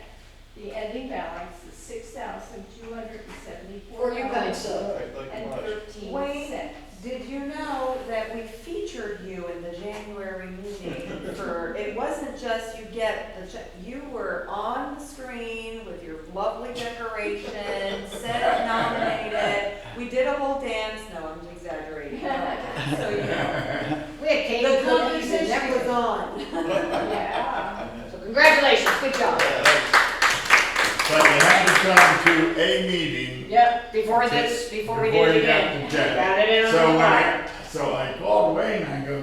the ending balance is $6,274. For you guys, so. And 13 Wayne, cents. did you know that we featured you in the January meeting for, it wasn't just you get the check, you were on the screen with your lovely decoration, Senate nominated, we did a whole dance, no, I'm exaggerating, so you know. We had cake The and cookies and competition was everything. on. Yeah. So congratulations, good job. But you had to come to a meeting. Yep, before this, before we did it you got again. the check. Got it in on So the when wire. so I called Wayne, I go,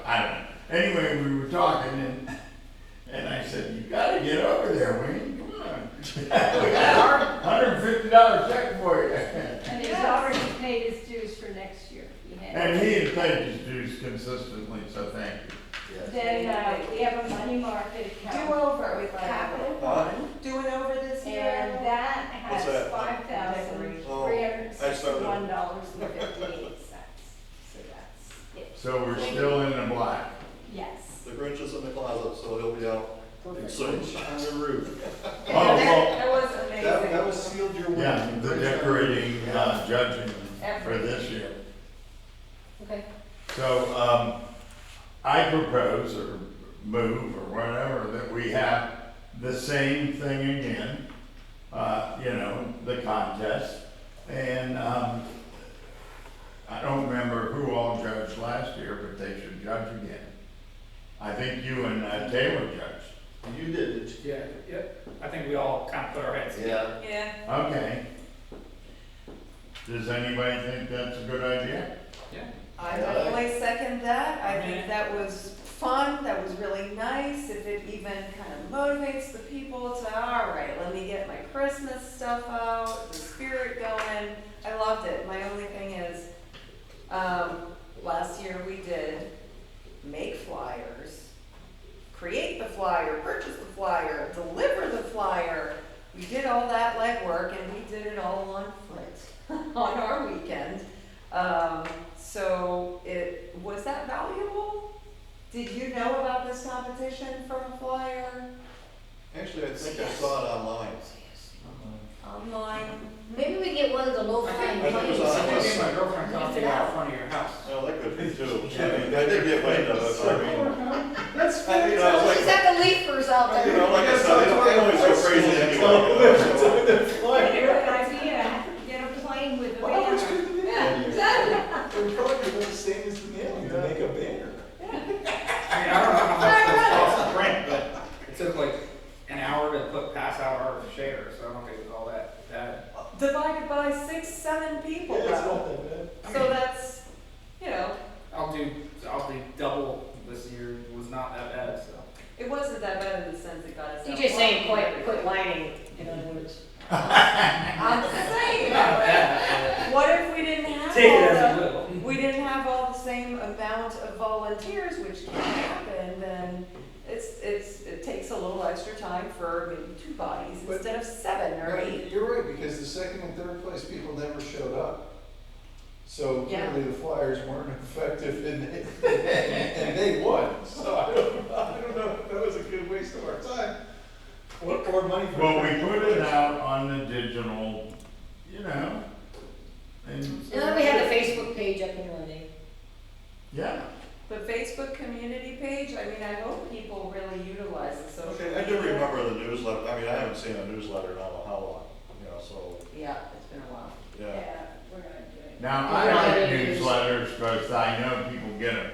I don't know. Anyway, we were talking and I said, you gotta get over there, Wayne, come on. We got a $150 check for you. And he's already paid his dues for next year. And he had paid his dues consistently, so thank you. Then we have a money market Do account over with with Capital Huh? One, Doing over this year. and that has What's that? $5,361.58. So that's it. So we're still in the black. Yes. The Grinch is in the closet, so he'll be out soon. On the roof. Oh, well, That was amazing. That was sealed your win. yeah, the decorating, judging for this year. Okay. So, I propose or move or whatever that we have the same thing again, the contest. And, I don't remember who all judged last year, but they should judge again. I think you and Taylor judged. You did it. Yeah, yep. I think we all kind of put our heads together. Yeah. Yeah. Okay. Does anybody think that's a good idea? Yeah. I definitely second that. I think that was fun, that was really nice. If it even kind of motivates the people to, all right, let me get my Christmas stuff out, the spirit going. I loved it. My only thing is, last year we did make flyers, create the flyer, purchase the flyer, deliver the flyer. We did all that legwork and we did it all on foot on our weekend. So was that valuable? Did you know about this competition from a flyer? Actually, I think I saw it online. Online? Maybe we get one of the low I flying think I think it was planes. on- I think my girlfriend thought they got out front of your house. Well, that could be too. I mean, I did get wind of it, so I mean, That's I mean, I was She's like, got the leafers out you there. know, like I said, they don't always go crazy anyway. Good idea. Get a plane with a Well, how much banner. could the mail? Yeah, exactly. It would probably be the same as the mailing to make a banner. I mean, I don't know how much this cost to print, but it took like an hour to pass out our share, so I don't think it was all that bad. Divided by 6, 7 people. Yeah, it's though. not that bad. So that's, I'll do double this year. It was not that bad, so. it wasn't that bad in the sense it got us. He's out just saying, walking. quit whining, in other words. I'm just saying. Not bad, What if we didn't have but take it all as the, you will. we didn't have all the same amount of volunteers, which can happen, then it takes a little extra time for maybe 2 bodies But- instead of 7 or 8. You're right, because the second and third place people never showed up. So Yeah. clearly the flyers weren't effective and they won. So I don't know if that was a good waste of our time. Or money for. Well, we put it out on the digital, and. And then we have the Facebook page up and running. Yeah. The Facebook community page Now, I Yeah. like newsletters because I know people get them,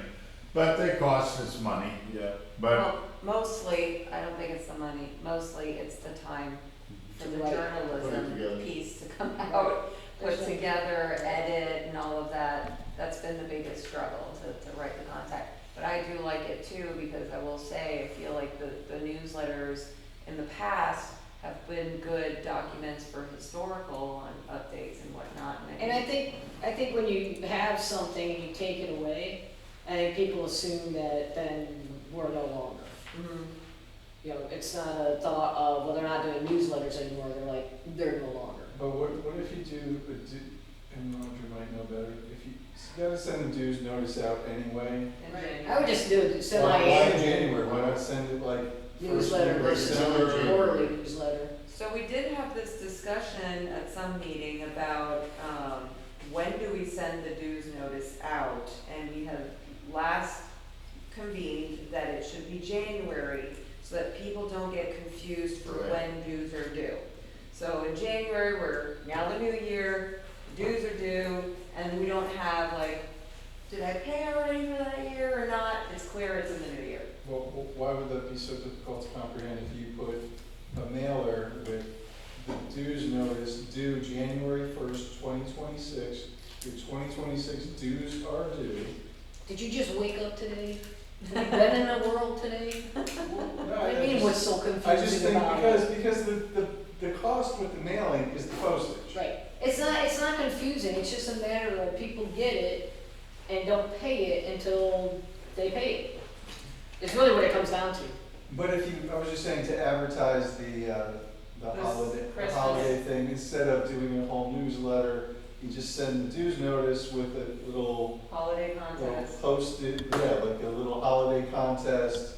but they cost us money, Yeah. but Well, mostly, I don't think it's the money, mostly it's the time for the Right. Put it journalism together. piece to come out, put There's a- together, edit and all of that. That's been the biggest struggle to write the content. But I do like it too, because I will say, I feel like the newsletters in the past have been good documents for historical on updates and whatnot. And I think when you have something and you take it away, I think people assume that then we're no longer. Mhm. You know, it's not a thought of, well, they're not doing newsletters anymore, they're no longer. But what if you do, and Roger might know better, if you gotta send the dues notice out anyway. In I January. would just do it Why in semi-annual January, why not send it like first newsletter week of versus December? a quarterly newsletter. So we did have this discussion at some meeting about, when do we send the dues notice out? And we had last convened that it should be January, so that people don't get confused for Right. when dues are due. So in January, we're now the new year, dues are due, and we don't have like, did I pay already for that year or not? It's clear it's in the new year. Well, why would that be so difficult to comprehend if you put a mailer with the dues notice due January 1st, 2026, your 2026 dues are due? Did you just wake up today? Have you been in the world today? No, What do you mean what's so I just confusing think about it? because the cost with the mailing is the postage. Right, it's not confusing, it's just a matter of people get it and don't pay it until they pay it. It's really what it comes down to. But if you, I was just saying to advertise the Christmas. holiday thing, instead of doing a whole newsletter, you just send the dues notice with a little Holiday contest. posted, yeah, like a little holiday contest.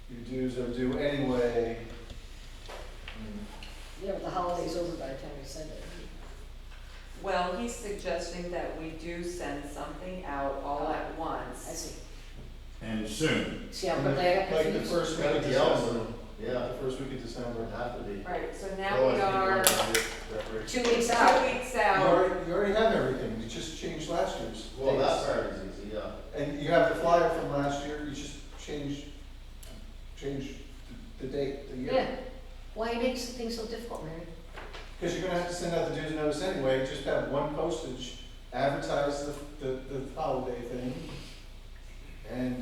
Your dues are due anyway. Yeah, but the holiday's over by the time we send it. Well, he's suggesting that we do send something out all at I once. see. and soon. See how quickly I got Like the confused? first week Gotta of be else, December. yeah, The first week of December. would have to be. Right, so now Otherwise, we people are aren't gonna get decorations. 2 weeks 2 out. weeks You out. already have everything, you just changed last year's. Well, that dates. part is easy, yeah. And you have the flyer from last year, you just change the date, the year. Yeah, why you make things so difficult, Mary? Because you're gonna have to send out the dues notice anyway, just have one postage, advertise the holiday thing. And,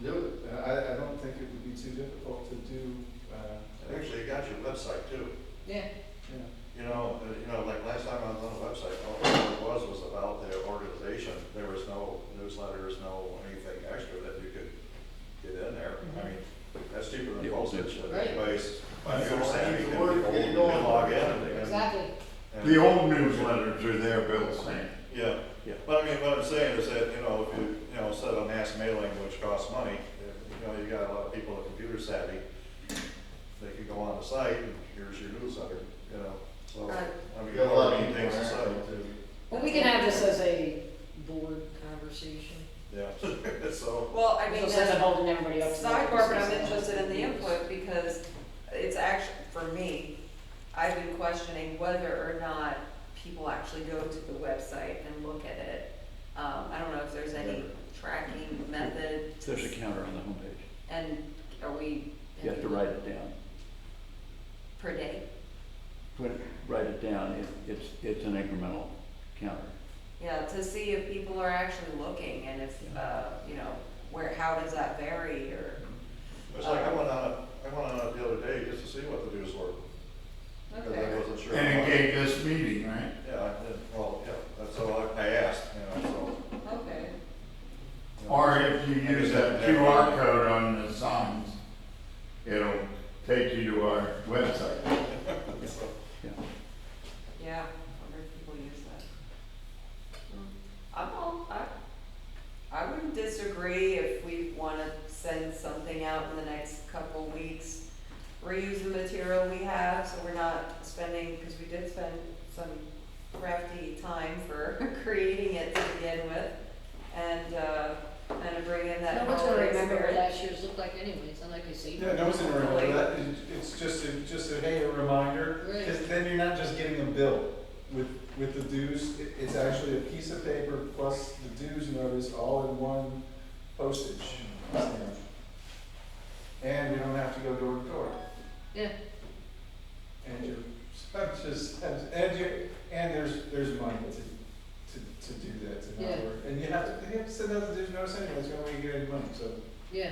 Do it. I don't think it would be too difficult to do, And actually, you got your website too. Yeah. yeah. You know, like last time I was on the website, all it was about the organization. There was no newsletters, no anything extra that you could get in there. I mean, that's cheaper than postage. Right. Anyways, Right. I understand, you Keep can the work, people get it can going. log in and. Exactly. and- The old newsletters are there, Bill's saying. Yeah, but I mean, what I'm saying is that, if you, instead of mass mailing, which costs money, you got a lot of people that are computer savvy, they can go on the site and here's your newsletter, so, Right. I mean, You got a lot of everybody people maintains the around site. too. Well, we can have this as a board conversation. Yeah, so, Well, I mean, So instead of that's holding everybody up. to the sidebar, but I'm business. interested in the input because it's actually, for me, I've been questioning whether or not people actually go to the website and look at it. I don't know if there's any tracking method. There's a counter on the homepage. And are we? You have to write it down. Per day? Write it down. It's an incremental counter. Yeah, to see if people are actually looking and if, how does that vary or? it's like I went on it the other day just to see what the dues were, because I Okay. wasn't sure. And it gave this meeting, right? Yeah, I did, well, yeah, that's all I asked, so. Okay. Or if you use that QR code on the signs, it'll take you to our website. So, Yeah, I wonder if people use that. I wouldn't disagree if we wanna send something out in the next couple weeks. Reuse the material we have, so we're not spending, because we did spend some crafty time for creating it to begin with. And, kind of bring in that No one's gonna holiday remember what spirit. last year's looked like anyway, it's not like they see. Yeah, no one's gonna remember that, it's just a, hey, a reminder, Right. because then you're not just getting a bill. with the dues, it's actually a piece of paper plus the dues notice all in one postage stamp. And we don't have to go door to door. Yeah. And you're, and there's money to do that, to not Yeah. work. And you have to send out the dues notice anyway, it's the only way you get any money, so. Yeah,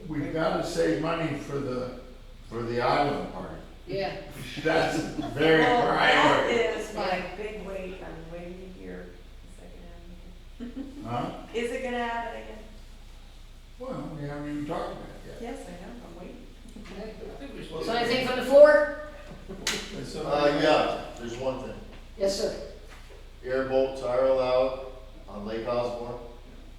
We've gotta save money for the island party. yeah. That's very Well, that priority. is my big wait, I'm waiting to hear, is that gonna happen Huh? again? Is it gonna happen again? Well, we haven't even talked about it yet. Yes, I know, I'm waiting. Okay. So anything from the floor? And so. Yeah, there's one thing. Yes, sir. Airboats are allowed on Lake Osborne.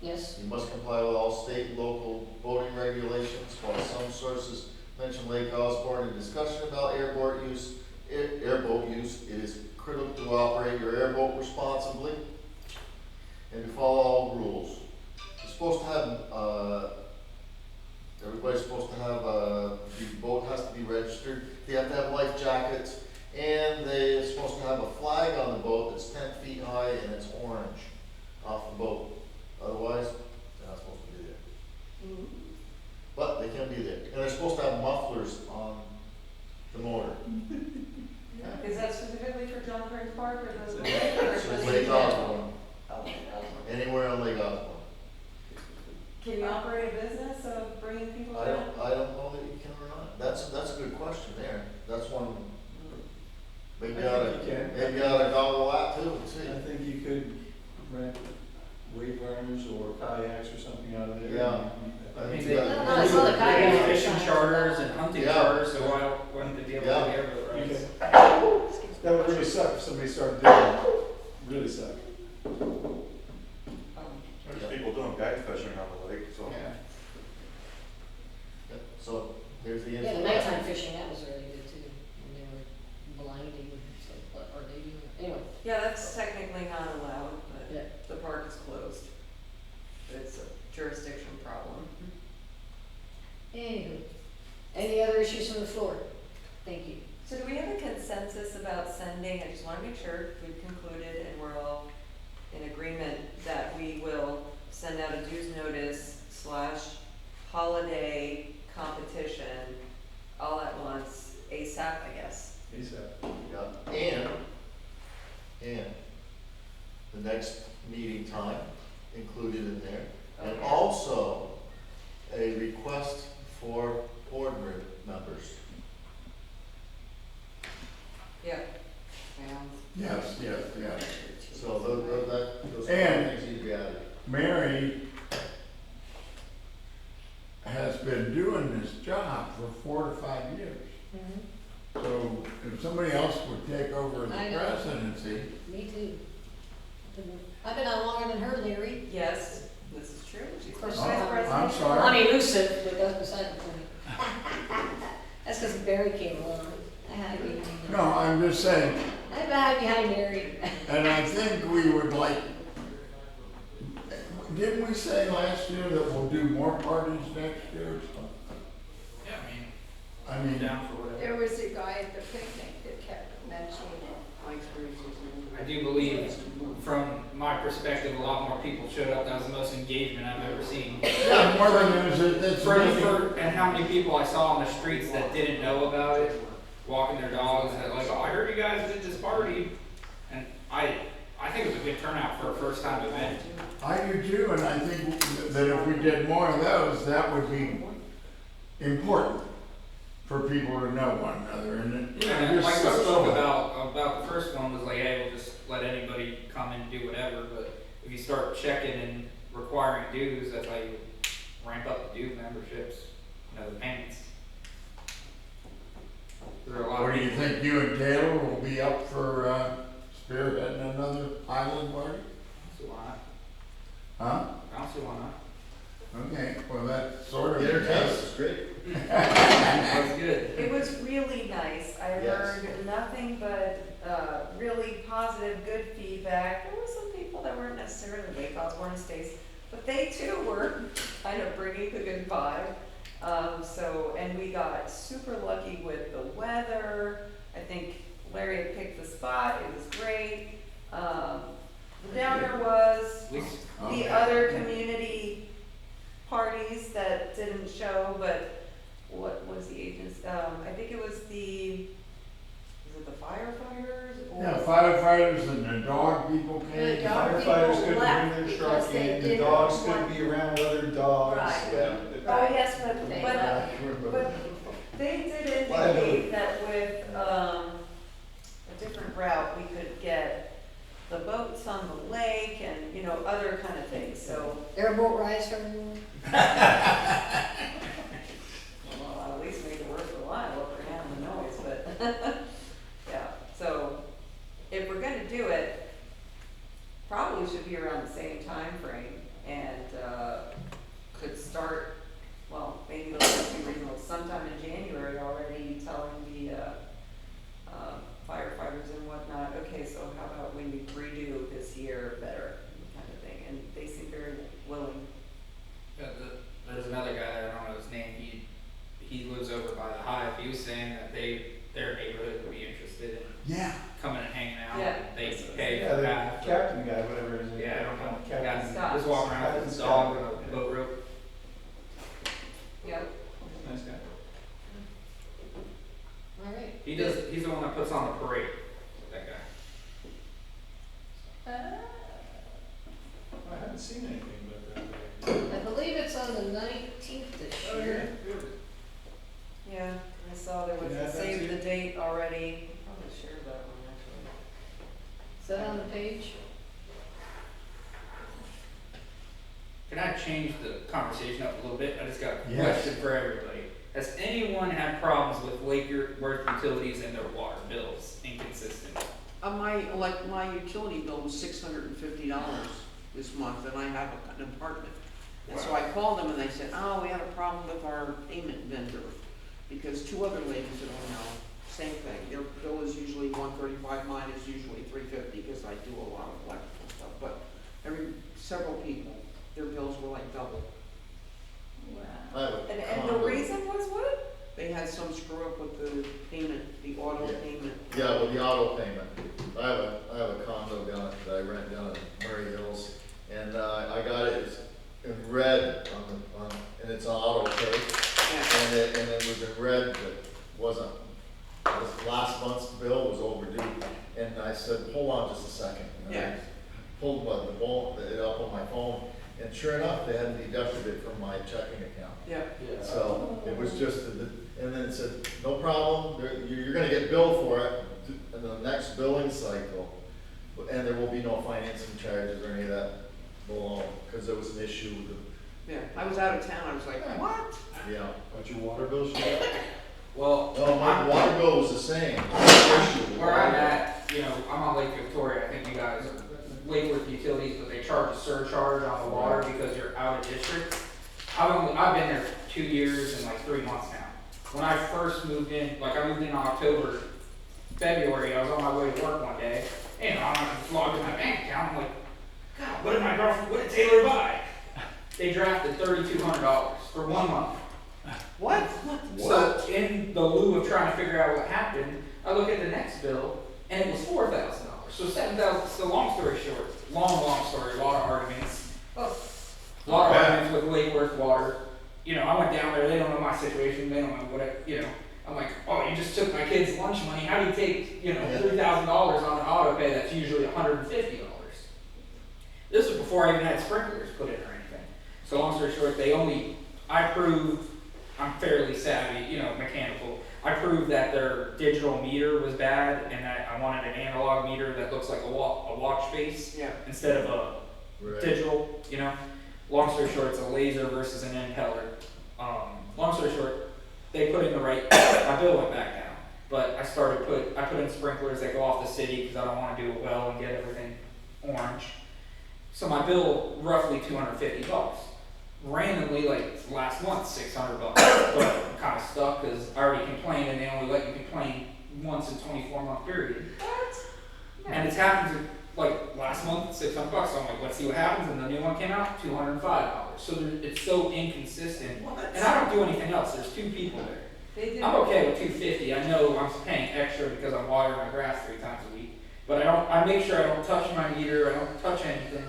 Yes. You must comply with all state and local boating regulations. While some sources mention Lake Osborne in discussion about airboat use, it is critical to operate your airboat responsibly and to follow all rules. You're supposed to have, everybody's supposed to have, the boat has to be registered. They have to have life jackets, and they're supposed to have a flag on the boat that's 10 feet high and it's orange off the boat. Otherwise, they're not supposed to be there. But they can be there. And they're supposed to have mufflers on the motor. Is that specifically for John Burns Park or the? So Lake Osborne, anywhere on Lake Osborne. Can you operate a business of bringing people I in? don't know that you can or not. That's a good question there. That's one. Maybe I oughta, think you can. maybe oughta gobble that too and see. I think you could rent wave runners or kayaks or something out of there. Yeah. I mean, Yeah. No, I saw the kayak. fishing charters and hunting Yeah. charters, so why wouldn't they be able to Yeah. be everywhere? You Right? can- That would really suck if somebody started doing that. Really suck. There's people doing guide fishing on the lake, so. So here's the Yeah, info. the nighttime fishing, that was really good too, when they were blinding, so what are they doing? Anyway, Yeah, that's technically not allowed, yeah. but the park is closed. It's a jurisdiction problem. Anywho, any other issues from the floor? Thank you. So do we have a consensus about sending, I just wanna make sure we've concluded and we're all in agreement that we will send out a dues notice / holiday competition all at once, ASAP, I guess. ASAP. Yeah. And the next meeting time included in there. And Okay. also a request for board members. Yeah. Yes, yes, yes. So those And- things need to be added. Mary has been doing this job for 4 to 5 years. So if somebody else would take over the I know. presidency, Me too. I've been on longer than her, Larry. Yes, this is true. She's course, vice I'm president. sorry. I'm elusive, but that's beside the point. That's because Barry came along. I had to be. no, I'm just saying, I hide behind Barry. and I think we would like, didn't we say last year that we'll do more parties next year? Yeah, I I mean, mean, down for whatever. There was a guy at the picnic that kept mentioning it. I do believe, from my perspective, a lot more people showed up. That was the most engagement I've ever seen. yeah, more than there's a, that's And how many people I saw on the streets that didn't know about it, walking their dogs, that like, oh, I heard you guys did this party. And I think it was a good turnout for a first time event. I do too, and I think that if we did more of those, that would be important for people to know one another, and it, And just like we spoke social. about the first one was like, hey, we'll just let anybody come and do whatever. But if you start checking and requiring dues, that's how you ramp up the due memberships, the payments. There are a lot What of do you people. think, you and Taylor will be up for spearheading another island party? So why not? Huh? I don't see why not. Okay, well, that's sort of. The entertainment is great. That was good. It was really nice. I Yes. heard nothing but really positive, good feedback. There were some people that weren't necessarily Lake Osborne states, but they too were kind of bringing the good vibe. And we got super lucky with the weather. I think Larry had picked the spot. It was great. Yeah, firefighters and the dog people The came. dog Firefighters people couldn't left bring their because truck they in, the didn't dogs want- couldn't be around other dogs. Right. Yeah. Oh, yes, They but left. they did Liability. indicate that with, a different route, we could get the boats on the lake and, you know, other kind of things, so. Airboat rides for everyone? Well, at least make it worth the while if we're having the noise, but, yeah, so, if we're gonna do it, probably should be around the same time frame and, could start, well, maybe they'll just be reasonable, sometime in January already telling the, firefighters and whatnot, okay, so how about we redo this year better, kind of thing, and they seem very willing. Yeah, there's another guy there, I don't know his name, he lives over by the Hive, he was saying that their neighborhood would be interested in Yeah. coming and hanging out. Yeah. They pay Yeah, for the half. captain guy, whatever his name. Yeah, I don't know. Captain. Guy just walking around with his dog and a boat rope. Yep. Nice guy. All right. He's the one that puts on the parade, that guy. I haven't seen anything about that. I believe it's on the 19th this Oh, year. yeah. Yeah, I saw there was Yeah, a that's save it. the date already, probably shared that one actually. Is that on the page? Can I change the conversation up a little bit? I just got a Yes. question for everybody. Has anyone had problems with Lake Worth Utilities and their water bills inconsistent? My utility bill was $650 this month, and I have an apartment. And so I called them and they said, oh, we had a problem with our payment vendor, because two other ladies that I know, same thing, their bill is usually $135, mine is usually $350, because I do a lot of electrical stuff, but several people, their bills were like double. I have a And the condo. reason was what? They had some screw up with the payment, the auto Yeah. payment. Yeah, with the auto payment. I have a condo down, that I rent down in Murray Hills, and, I got it in red and it's on auto pay. Yeah. And it was in red, but wasn't, this last month's bill was overdue. And I said, hold on just a second. And Yeah. I pulled it up on my phone, and sure enough, they hadn't deducted it from my checking account. Yeah. So it was just, and then it said, no problem, you're gonna get billed for it in the next billing cycle. And there will be no financing charges or any of that below, because there was an issue with Yeah, I was out of town, I was like, what? the, yeah. But your water bill should be. Well, No, my water bill was the same. Issue. where I'm at, I'm on Lake Victoria, I think you guys are Lake Worth Utilities, but they charge a surcharge on the water because you're out of district. I've been there 2 years and like 3 months now. When I first moved in, I moved in October, February, I was on my way to work one day, and I'm just logged in my bank account, I'm like, God, what did Taylor buy? They drafted $3,200 for 1 month. What? So in the lieu of trying to figure out what happened, I look at the next bill and it was $4,000. So $7,000. So long story short, long story, a lot of arguments. A lot of arguments with Lake Worth Water. I went down there. They don't know my situation. They don't know what I'm like, oh, you just took my kid's lunch money. How do you take $3,000 on an auto pay that's usually $150? This was before I even had sprinklers put in or anything. So long story short, I proved, I'm fairly savvy, mechanical. I proved that their digital meter was bad and that I wanted an analog meter that looks like a watch face Yeah. instead of a Right. digital, Long story short, it's a laser versus an impeller. Long story short, they put in the right, my bill went back down. But I put in sprinklers that go off the city because I don't want to do it well and get everything orange. So my bill, roughly $250. Randomly, last month, $600. But I'm kind of stuck because I already complained and they only let you complain once in 24-month period. What? And it's happened to, last month, $600. So I'm like, let's see what happens. And the new one came out, $205. So it's so inconsistent. And I don't do anything else. There's 2 people there. They did. I'm okay with $250. I know I'm paying extra because I'm watering my grass 3 times a week. But I make sure I don't touch my meter. I don't touch anything.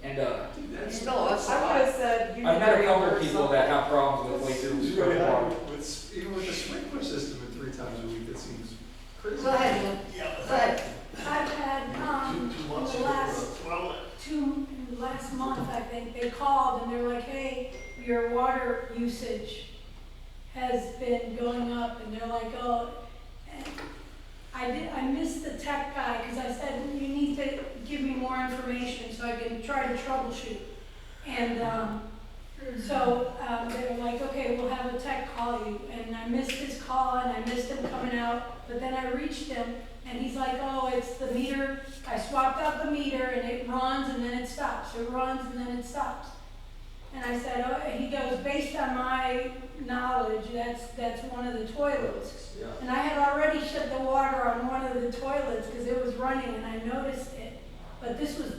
That's still, that's a I would lot. have said you. I've need met to a couple reimburse people that have problems with Lake It's Worth really water. hard even with the sprinkler system at 3 times a week, it seems Go ahead, Ian. Go ahead. I've had, in the last month, I think, they called and they're like, hey, your water usage has been going up, and they're like, oh, and I missed the tech guy, because I said, you need to give me more information so I can try to troubleshoot. And, so, they were like, okay, we'll have a tech call you, and I missed his call, and I missed him coming out, but then I reached him, and he's like, oh, it's the meter, I swapped out the meter, and it runs, and then it stops, it runs, and then it stops. And I said, oh, and he goes, based on my knowledge, that's one of the toilets. Yeah. And I had already shut the water on one of the toilets, because it was running, and I noticed it, but this was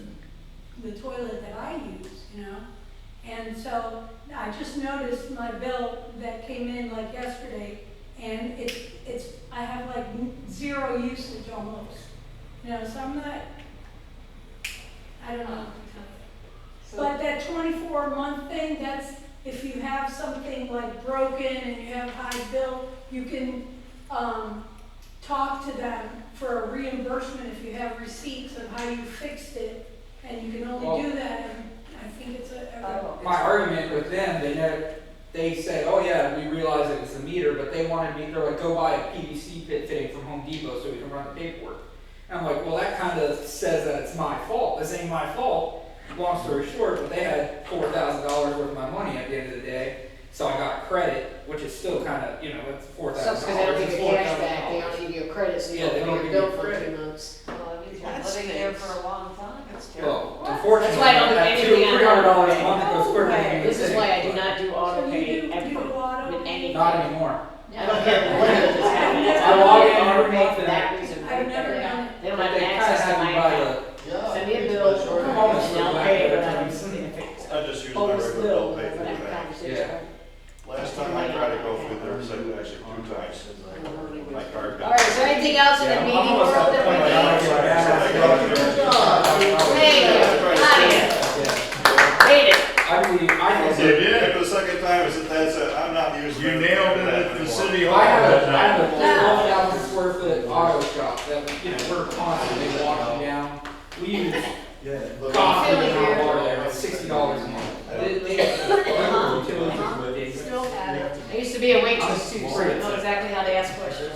the toilet that I use, you know? And so I just noticed my bill that came in like yesterday, and I have like zero usage almost. You know, so I'm not, I don't know. But that 24-month thing, that's if you have something like broken and you have high bill, you can talk to them for a reimbursement if you have receipts of how you fixed it, and you can only do that. And I think it's My argument with them, they say, oh yeah, we realize that it's the meter, but they're like, go buy a PVC pit fitting from Home Depot so we can run the paperwork. And I'm like, well, that kind of says that it's my fault. This ain't my fault. Long story short, but they had $4,000 worth of my money at the end of the day, so I got credit, which is still kind of, it's $4,000. Sucks because they don't give you cash back, they don't give you a credit, so you Yeah, they don't don't pay give your you bill for credit. 2 months. Well, it means That you're living there stinks. for a long time, it's terrible. Well, unfortunately, That's why I don't do that anything on $300 a auto month pay. goes quicker than No you This is think, why I do but not do auto So you pay do ever, auto with pay? anything. not anymore. I don't care what it is, I log in every month for and that reason, I've never done it. they don't But have they kind of access to have my you by account. Yeah. Send me a bill, Sure. and I'll pay it, but I don't, I just use my always regular bill bill pay for for that the bank. conversation. Last time I tried to go through there, it said actually 2 times. My card got. All right, is there anything else in the Yeah, I'm meeting almost world at the that we point where I need? don't Thank you, Nadia. Made it. You did? After the second time, I said, that's it, I'm not using. You nailed it at the city hall. I have that a night. 12,000 square foot auto shop that, we're constantly walking down. We use coffee and hot water there, it's $60 a month. Still have it. I used to be a waitress too, so I know exactly how to ask questions.